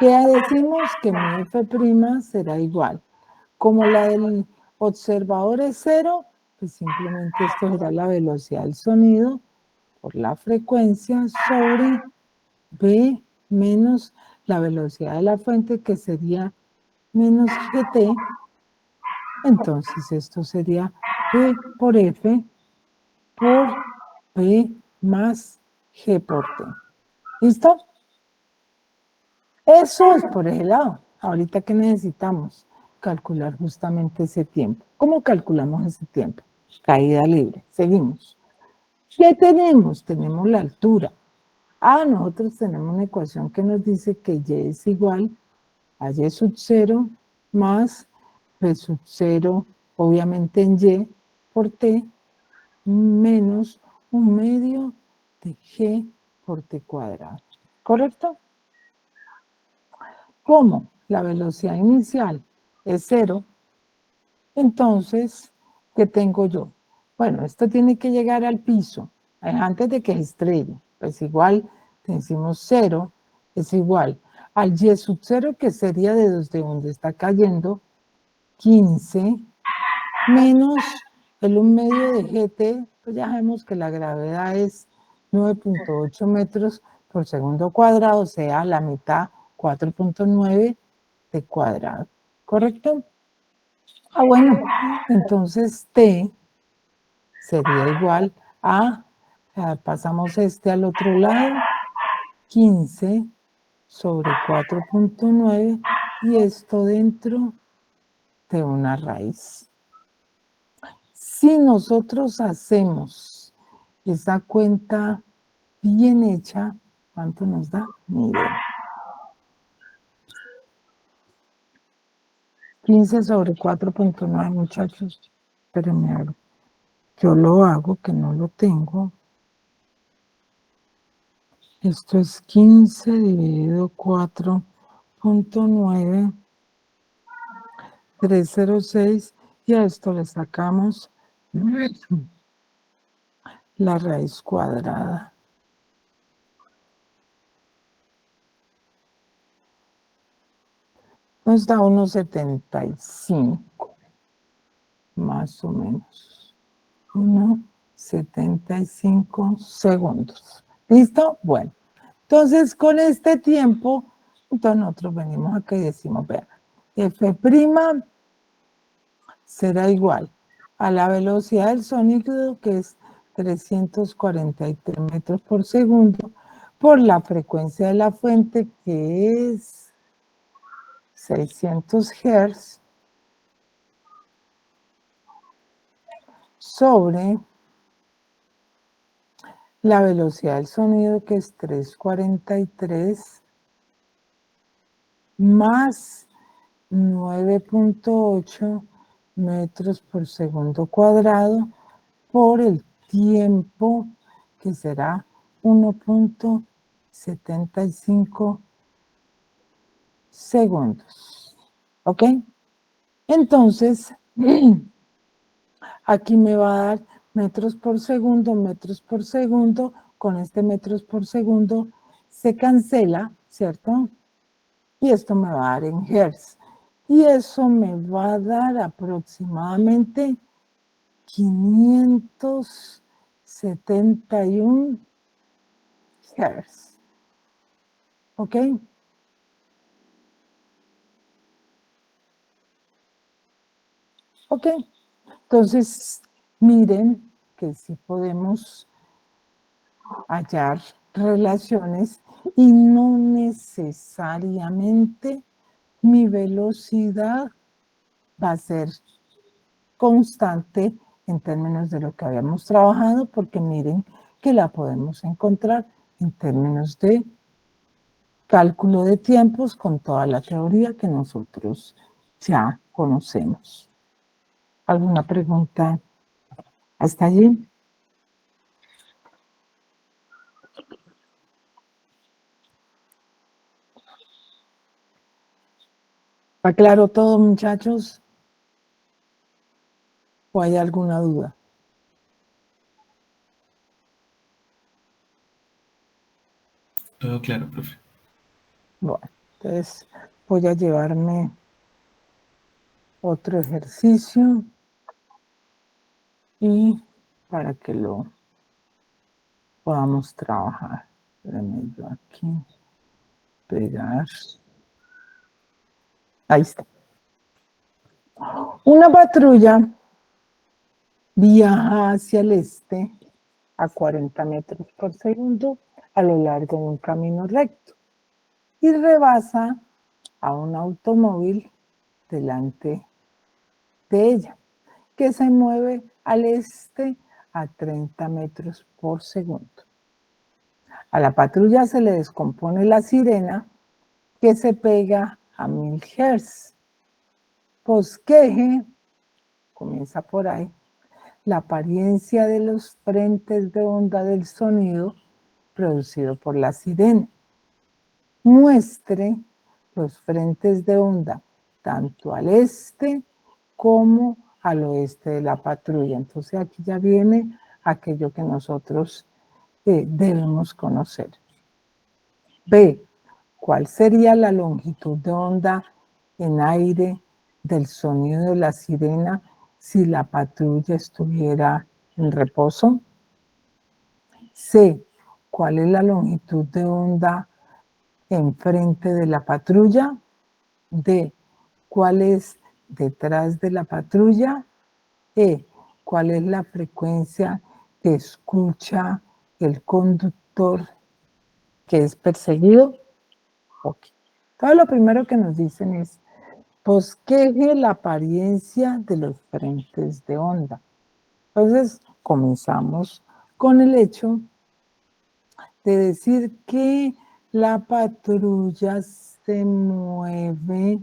Speaker 1: ya decimos que mi F' será igual. Como la del observador es cero, pues simplemente esto será la velocidad del sonido por la frecuencia sobre B menos la velocidad de la fuente, que sería menos GT. Entonces esto sería P por F por P más G por T. ¿Listo? Eso es por ese lado. Ahorita que necesitamos calcular justamente ese tiempo. ¿Cómo calculamos ese tiempo? Caída libre. Seguimos. ¿Qué tenemos? Tenemos la altura. Nosotros tenemos una ecuación que nos dice que Y es igual a Y sub 0 más P sub 0, obviamente en Y, por T, menos un medio de G por T cuadrado. ¿Correcto? Como la velocidad inicial es cero, entonces, ¿qué tengo yo? Bueno, esto tiene que llegar al piso antes de que se estrelle. Pues igual, decimos cero, es igual al Y sub 0, que sería de desde donde está cayendo, 15, menos el 1 medio de GT, pues ya sabemos que la gravedad es 9.8 metros por segundo cuadrado, o sea, la mitad, 4.9 de cuadrado. ¿Correcto? Bueno, entonces T sería igual a, pasamos este al otro lado, 15 sobre 4.9, y esto dentro de una raíz. Si nosotros hacemos esa cuenta bien hecha, ¿cuánto nos da? Miren. 15 sobre 4.9, muchachos. Espérenme algo. Yo lo hago, que no lo tengo. Esto es 15 dividido 4.9, 306, y a esto le sacamos la raíz cuadrada. Nos da 1,75, más o menos. 1,75 segundos. ¿Listo? Bueno, entonces con este tiempo, entonces nosotros venimos acá y decimos, vean, F' será igual a la velocidad del sonido, que es 343 metros por segundo, por la frecuencia de la fuente, que es 600 Hz, sobre la velocidad del sonido, que es 343, más 9.8 metros por segundo cuadrado, por el tiempo, que será 1.75 segundos. ¿Ok? Entonces, aquí me va a dar metros por segundo, con este metros por segundo se cancela, ¿cierto? Y esto me va a dar en hertz. Y eso me va a dar aproximadamente 571 Hz. ¿Ok? ¿Ok? Entonces, miren que sí podemos hallar relaciones y no necesariamente mi velocidad va a ser constante en términos de lo que habíamos trabajado, porque miren que la podemos encontrar en términos de cálculo de tiempos con toda la teoría que nosotros ya conocemos. ¿Alguna pregunta hasta allí? ¿Está claro todo, muchachos? ¿O hay alguna duda?
Speaker 3: Todo claro, profe.
Speaker 1: Bueno, entonces voy a llevarme otro ejercicio y para que lo podamos trabajar. Espérenme yo aquí. Pegar. Ahí está. Una patrulla viaja hacia el este a 40 metros por segundo a lo largo de un camino recto y rebasa a un automóvil delante de ella, que se mueve al este a 30 metros por segundo. A la patrulla se le descompone la sirena, que se pega a 1000 Hz. Bosqueje, comienza por ahí, la apariencia de los frentes de onda del sonido producido por la sirena. Muestre los frentes de onda tanto al este como al oeste de la patrulla. Entonces aquí ya viene aquello que nosotros debemos conocer. B. ¿Cuál sería la longitud de onda en aire del sonido de la sirena si la patrulla estuviera en reposo? C. ¿Cuál es la longitud de onda enfrente de la patrulla? D. ¿Cuál es detrás de la patrulla? E. ¿Cuál es la frecuencia que escucha el conductor que es perseguido? Ok. Todo lo primero que nos dicen es, bosqueje la apariencia de los frentes de onda. Entonces, comenzamos con el hecho de decir que la patrulla se mueve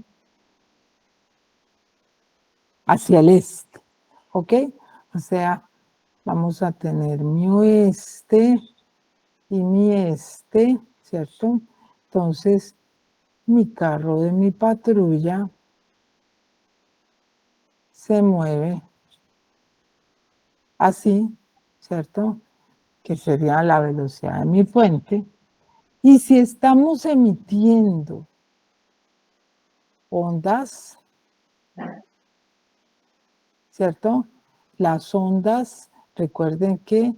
Speaker 1: hacia el este, ¿ok? O sea, vamos a tener mi oeste y mi este, ¿cierto? Entonces, mi carro de mi patrulla se mueve así, ¿cierto? Que sería la velocidad de mi fuente. Y si estamos emitiendo ondas, ¿cierto? Las ondas, recuerden que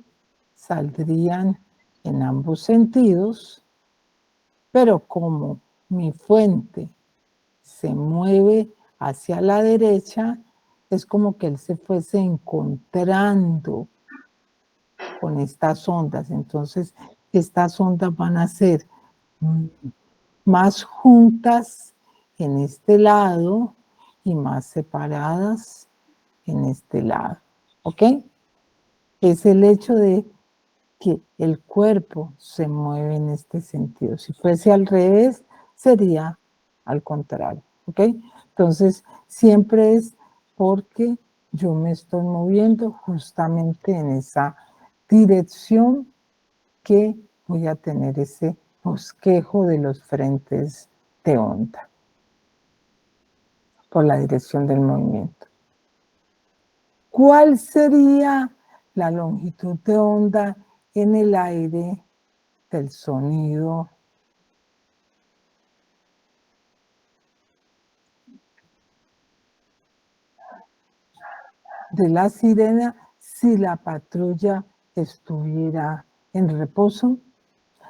Speaker 1: saldrían en ambos sentidos, pero como mi fuente se mueve hacia la derecha, es como que él se fuese encontrando con estas ondas. Entonces, estas ondas van a ser más juntas en este lado y más separadas en este lado. ¿Ok? Es el hecho de que el cuerpo se mueve en este sentido. Si fuese al revés, sería al contrario. ¿Ok? Entonces, siempre es porque yo me estoy moviendo justamente en esa dirección que voy a tener ese bosquejo de los frentes de onda por la dirección del movimiento. ¿Cuál sería la longitud de onda en el aire del sonido de la sirena si la patrulla estuviera en reposo?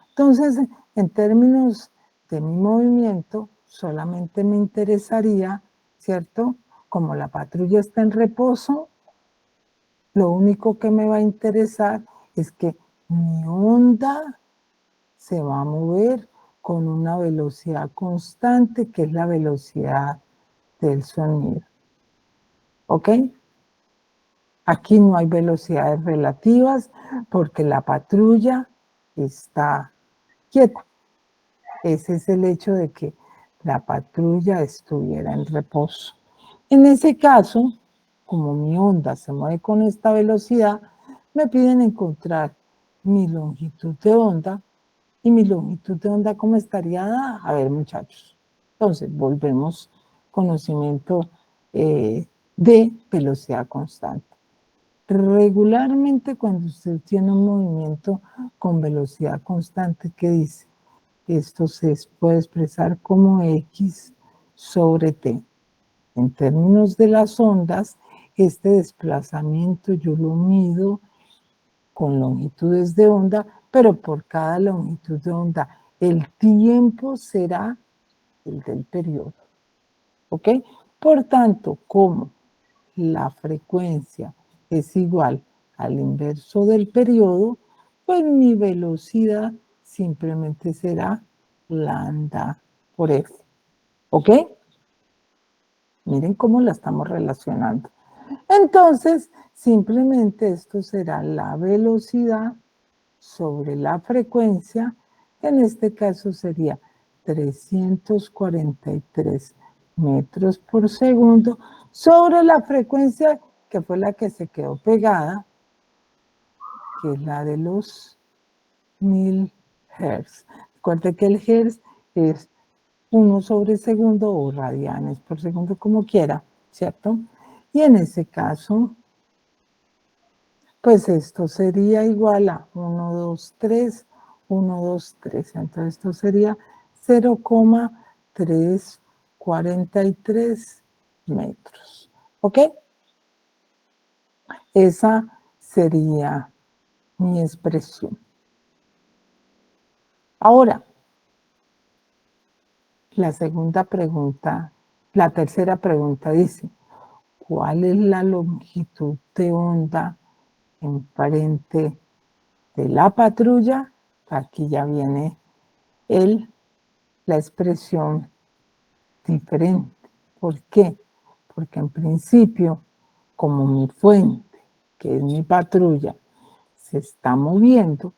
Speaker 1: Entonces, en términos de mi movimiento, solamente me interesaría, ¿cierto? Como la patrulla está en reposo, lo único que me va a interesar es que mi onda se va a mover con una velocidad constante, que es la velocidad del sonido. ¿Ok? Aquí no hay velocidades relativas porque la patrulla está quieta. Ese es el hecho de que la patrulla estuviera en reposo. En ese caso, como mi onda se mueve con esta velocidad, me piden encontrar mi longitud de onda. ¿Y mi longitud de onda cómo estaría dada? A ver, muchachos. Entonces, volvemos conocimiento de velocidad constante. Regularmente, cuando usted tiene un movimiento con velocidad constante, ¿qué dice? Esto se puede expresar como X sobre T. En términos de las ondas, este desplazamiento yo lo mido con longitudes de onda, pero por cada longitud de onda el tiempo será el del periodo. ¿Ok? Por tanto, como la frecuencia es igual al inverso del periodo, pues mi velocidad simplemente será lambda por F. ¿Ok? Miren cómo la estamos relacionando. Entonces, simplemente esto será la velocidad sobre la frecuencia, en este caso sería 343 metros por segundo, sobre la frecuencia que fue la que se quedó pegada, que es la de los 1000 Hz. Recuerde que el Hz es 1 sobre segundo o radianes por segundo, como quiera, ¿cierto? Y en ese caso, pues esto sería igual a 1, 2, 3, 1, 2, 3. Entonces esto sería 0,343 metros. ¿Ok? Esa sería mi expresión. Ahora, la segunda pregunta, la tercera pregunta dice, ¿cuál es la longitud de onda enfrente de la patrulla? Aquí ya viene la expresión diferente. ¿Por qué? Porque en principio, como mi fuente que es mi patrulla, se está moviendo,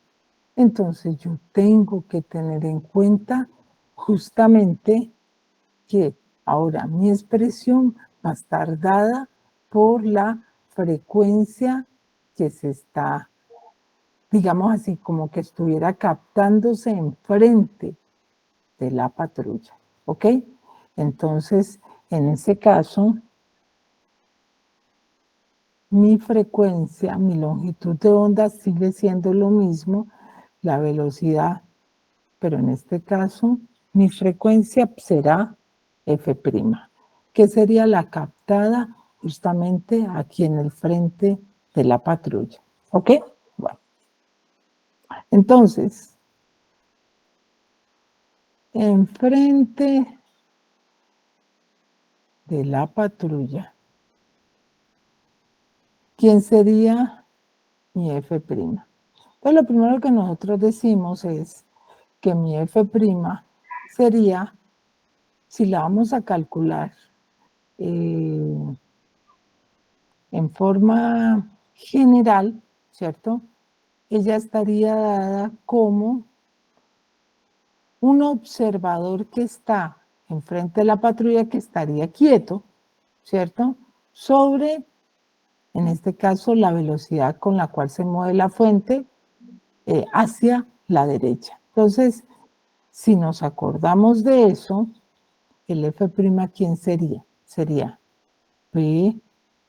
Speaker 1: entonces yo tengo que tener en cuenta justamente que ahora mi expresión va a estar dada por la frecuencia que se está, digamos así, como que estuviera captándose enfrente de la patrulla, ¿ok? Entonces, en ese caso, mi frecuencia, mi longitud de onda sigue siendo lo mismo, la velocidad, pero en este caso, mi frecuencia será F', que sería la captada justamente aquí en el frente de la patrulla, ¿ok? Bueno, entonces, enfrente de la patrulla, ¿quién sería mi F'? Entonces, lo primero que nosotros decimos es que mi F' sería, si la vamos a calcular en forma general, ¿cierto? Ella estaría dada como un observador que está enfrente de la patrulla, que estaría quieto, ¿cierto? Sobre, en este caso, la velocidad con la cual se mueve la fuente hacia la derecha. Entonces, si nos acordamos de eso, el F', ¿quién sería? Sería P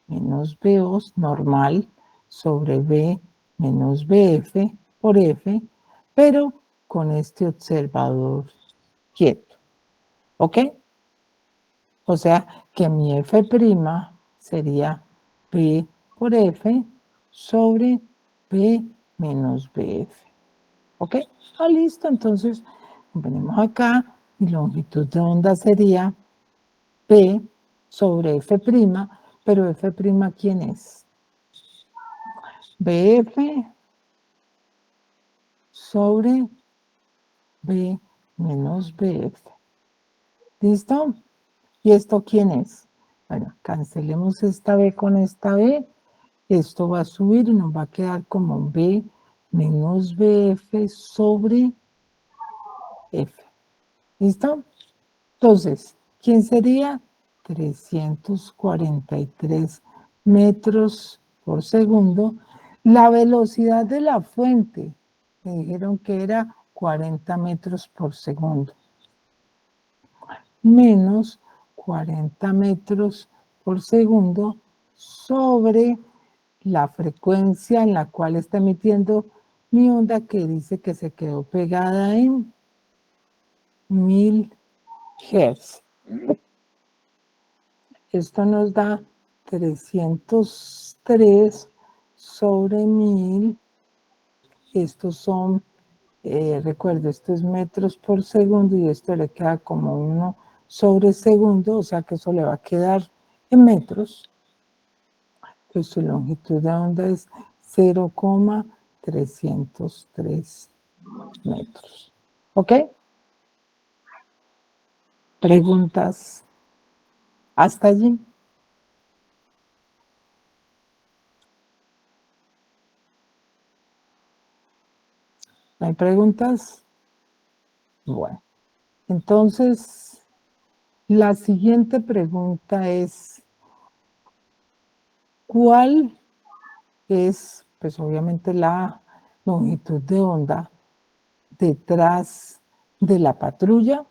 Speaker 1: menos BO normal sobre B menos BF por F, pero con este observador quieto. ¿Ok? O sea que mi F' sería P por F sobre P menos BF. ¿Ok? Ah, listo. Entonces, venimos acá. Mi longitud de onda sería P sobre F', pero F', ¿quién es? BF sobre B menos BF. ¿Listo? ¿Y esto quién es? Bueno, cancelemos esta B con esta B. Esto va a subir y nos va a quedar como B menos BF sobre F. ¿Listo? Entonces, ¿quién sería? 343 metros por segundo. La velocidad de la fuente, me dijeron que era 40 metros por segundo. Menos 40 metros por segundo sobre la frecuencia en la cual está emitiendo mi onda, que dice que se quedó pegada en 1000 Hz. Esto nos da 303 sobre 1000. Estos son, recuerdo, esto es metros por segundo y esto le queda como 1 sobre segundo, o sea que eso le va a quedar en metros. Entonces su longitud de onda es 0,303 metros. ¿Ok? ¿Preguntas hasta allí? ¿No hay preguntas? Bueno, entonces la siguiente pregunta es, ¿cuál es, pues obviamente, la longitud de onda detrás de la patrulla?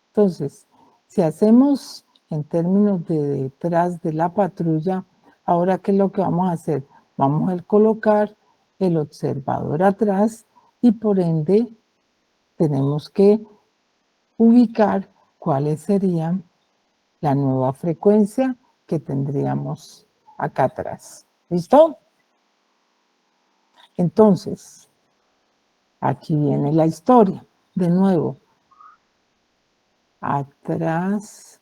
Speaker 1: Entonces, si hacemos en términos de detrás de la patrulla, ahora, ¿qué es lo que vamos a hacer? Vamos a colocar el observador atrás y por ende tenemos que ubicar cuáles serían la nueva frecuencia que tendríamos acá atrás. ¿Listo? Entonces, aquí viene la historia. De nuevo, atrás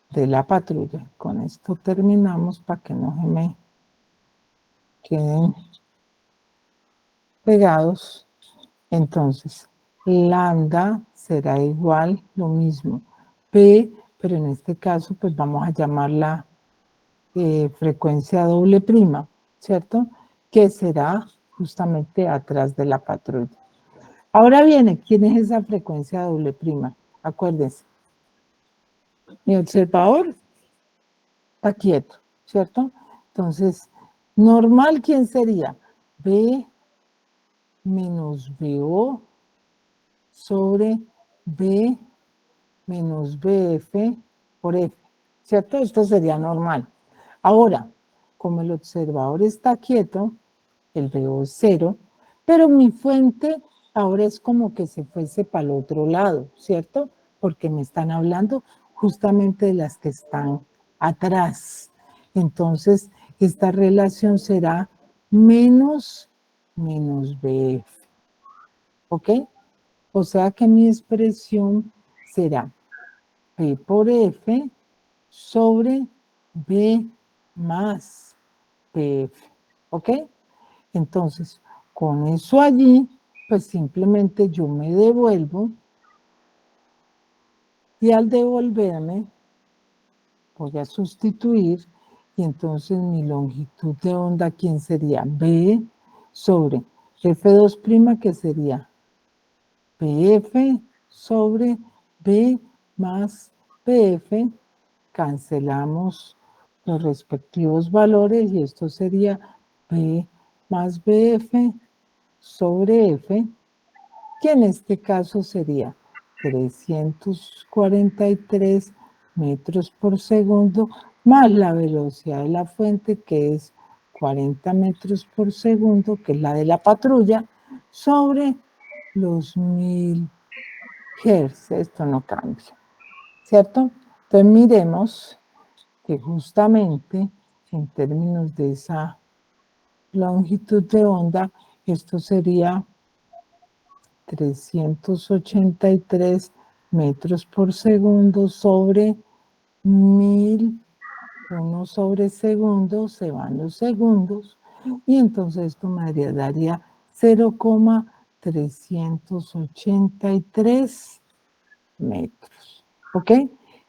Speaker 1: de la patrulla. Con esto terminamos para que no se me queden pegados. Entonces, lambda será igual, lo mismo, P, pero en este caso, pues vamos a llamarla frecuencia doble prima, ¿cierto? Que será justamente atrás de la patrulla. Ahora viene, ¿quién es esa frecuencia doble prima? Acuérdense. Mi observador está quieto, ¿cierto? Entonces, normal, ¿quién sería? B menos BO sobre B menos BF por F, ¿cierto? Esto sería normal. Ahora, como el observador está quieto, el BO es 0, pero mi fuente ahora es como que se fuese para el otro lado, ¿cierto? Porque me están hablando justamente de las que están atrás. Entonces, esta relación será menos BF, ¿ok? O sea que mi expresión será P por F sobre B más PF, ¿ok? Entonces, con eso allí, pues simplemente yo me devuelvo y al devolverme voy a sustituir y entonces mi longitud de onda, ¿quién sería? B sobre F2', que sería PF sobre B más PF, cancelamos los respectivos valores y esto sería B más BF sobre F, que en este caso sería 343 metros por segundo más la velocidad de la fuente, que es 40 metros por segundo, que es la de la patrulla, sobre los 1000 Hz. Esto no cambia, ¿cierto? Entonces miremos que justamente en términos de esa longitud de onda, esto sería 383 metros por segundo sobre 1000, 1 sobre segundo, se van los segundos, y entonces esto me daría 0,383 metros. ¿Ok?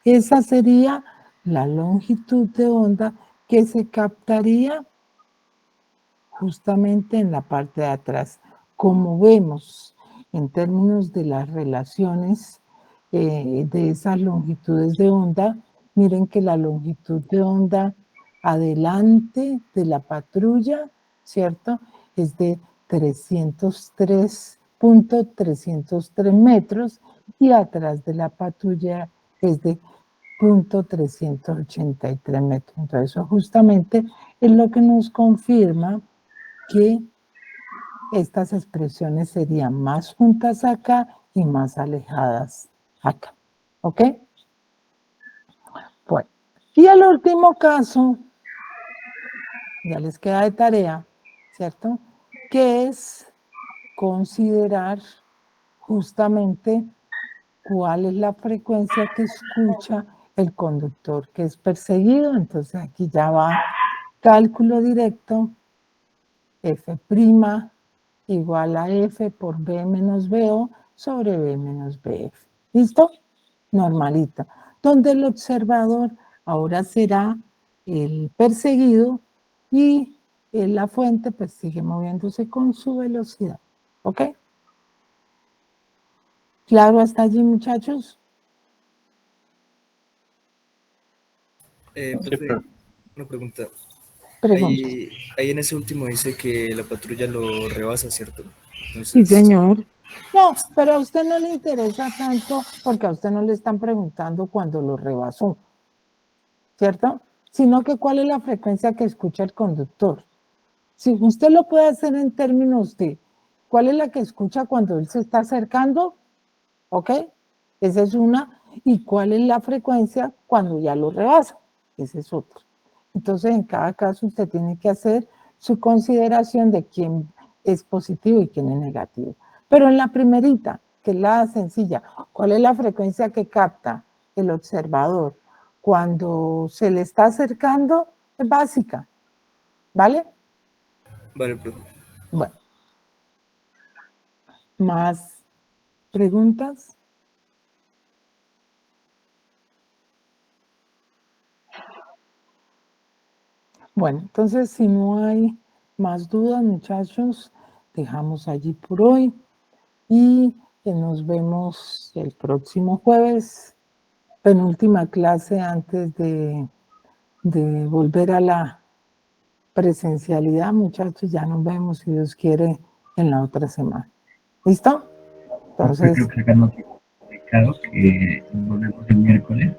Speaker 1: Esa sería la longitud de onda que se captaría justamente en la parte de atrás. Como vemos en términos de las relaciones de esas longitudes de onda, miren que la longitud de onda adelante de la patrulla, ¿cierto? Es de 303.303 metros y atrás de la patrulla es de 0.383 metros. Entonces, eso justamente es lo que nos confirma que estas expresiones serían más juntas acá y más alejadas acá. ¿Ok? Bueno, y el último caso, ya les queda de tarea, ¿cierto? Que es considerar justamente cuál es la frecuencia que escucha el conductor que es perseguido. Entonces aquí ya va cálculo directo, F' igual a F por B menos BO sobre B menos BF. ¿Listo? Normalito. Donde el observador ahora será el perseguido y la fuente pues sigue moviéndose con su velocidad. ¿Ok? ¿Claro hasta allí, muchachos?
Speaker 3: Sí,
Speaker 2: Profe,
Speaker 3: profe.
Speaker 2: una pregunta.
Speaker 1: Pregunta.
Speaker 2: Ahí en ese último dice que la patrulla lo rebasa, ¿cierto?
Speaker 1: Sí,
Speaker 2: Entonces,
Speaker 1: señor. No, pero a usted no le interesa tanto porque a usted no le están preguntando cuando lo rebasó, ¿cierto? Sino que cuál es la frecuencia que escucha el conductor. Si usted lo puede hacer en términos de cuál es la que escucha cuando él se está acercando, ¿ok? Esa es una. ¿Y cuál es la frecuencia cuando ya lo rebasa? Ese es otro. Entonces, en cada caso, usted tiene que hacer su consideración de quién es positivo y quién es negativo. Pero en la primerita, que es la sencilla, ¿cuál es la frecuencia que capta el observador cuando se le está acercando? Es básica, ¿vale?
Speaker 2: vale, profe.
Speaker 1: Bueno, ¿más preguntas? Bueno, entonces si no hay más dudas, muchachos, dejamos allí por hoy y nos vemos el próximo jueves, penúltima clase antes de volver a la presencialidad, muchachos. Ya nos vemos, si Dios quiere, en la otra semana. ¿Listo? Entonces,
Speaker 4: creo que acá no tengo publicado que volvemos el miércoles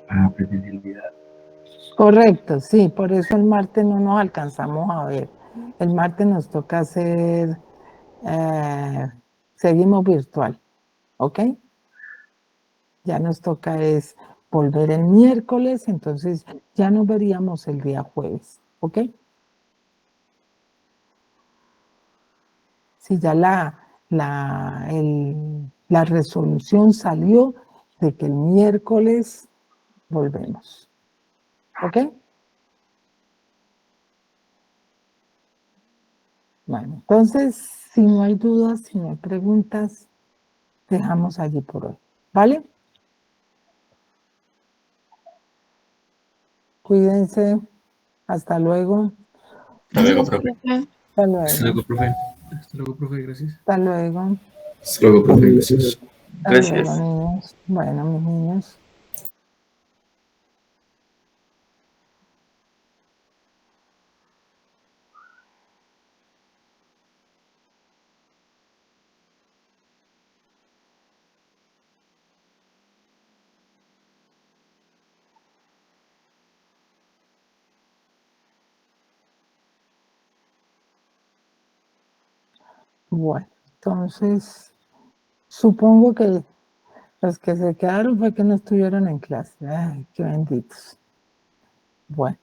Speaker 4: a presencialidad.
Speaker 1: correcto, sí, por eso el martes no nos alcanzamos a ver. El martes nos toca hacer, seguimos virtual, ¿ok? Ya nos toca es volver el miércoles, entonces ya nos veríamos el día jueves, ¿ok? Si ya la resolución salió de que el miércoles volvemos, ¿ok? Bueno, entonces, si no hay dudas, si no hay preguntas, dejamos allí por hoy, ¿vale? Cuídense, hasta luego.
Speaker 3: Hasta luego, profe.
Speaker 1: Hasta luego.
Speaker 3: Hasta luego, profe. Hasta luego, profe, gracias.
Speaker 1: Hasta luego.
Speaker 3: Hasta luego, profe, gracias.
Speaker 1: Hasta luego, niños. Bueno, mis niños. Bueno, entonces, supongo que los que se quedaron fue que no estuvieron en clase. Ay, qué benditos. Bueno.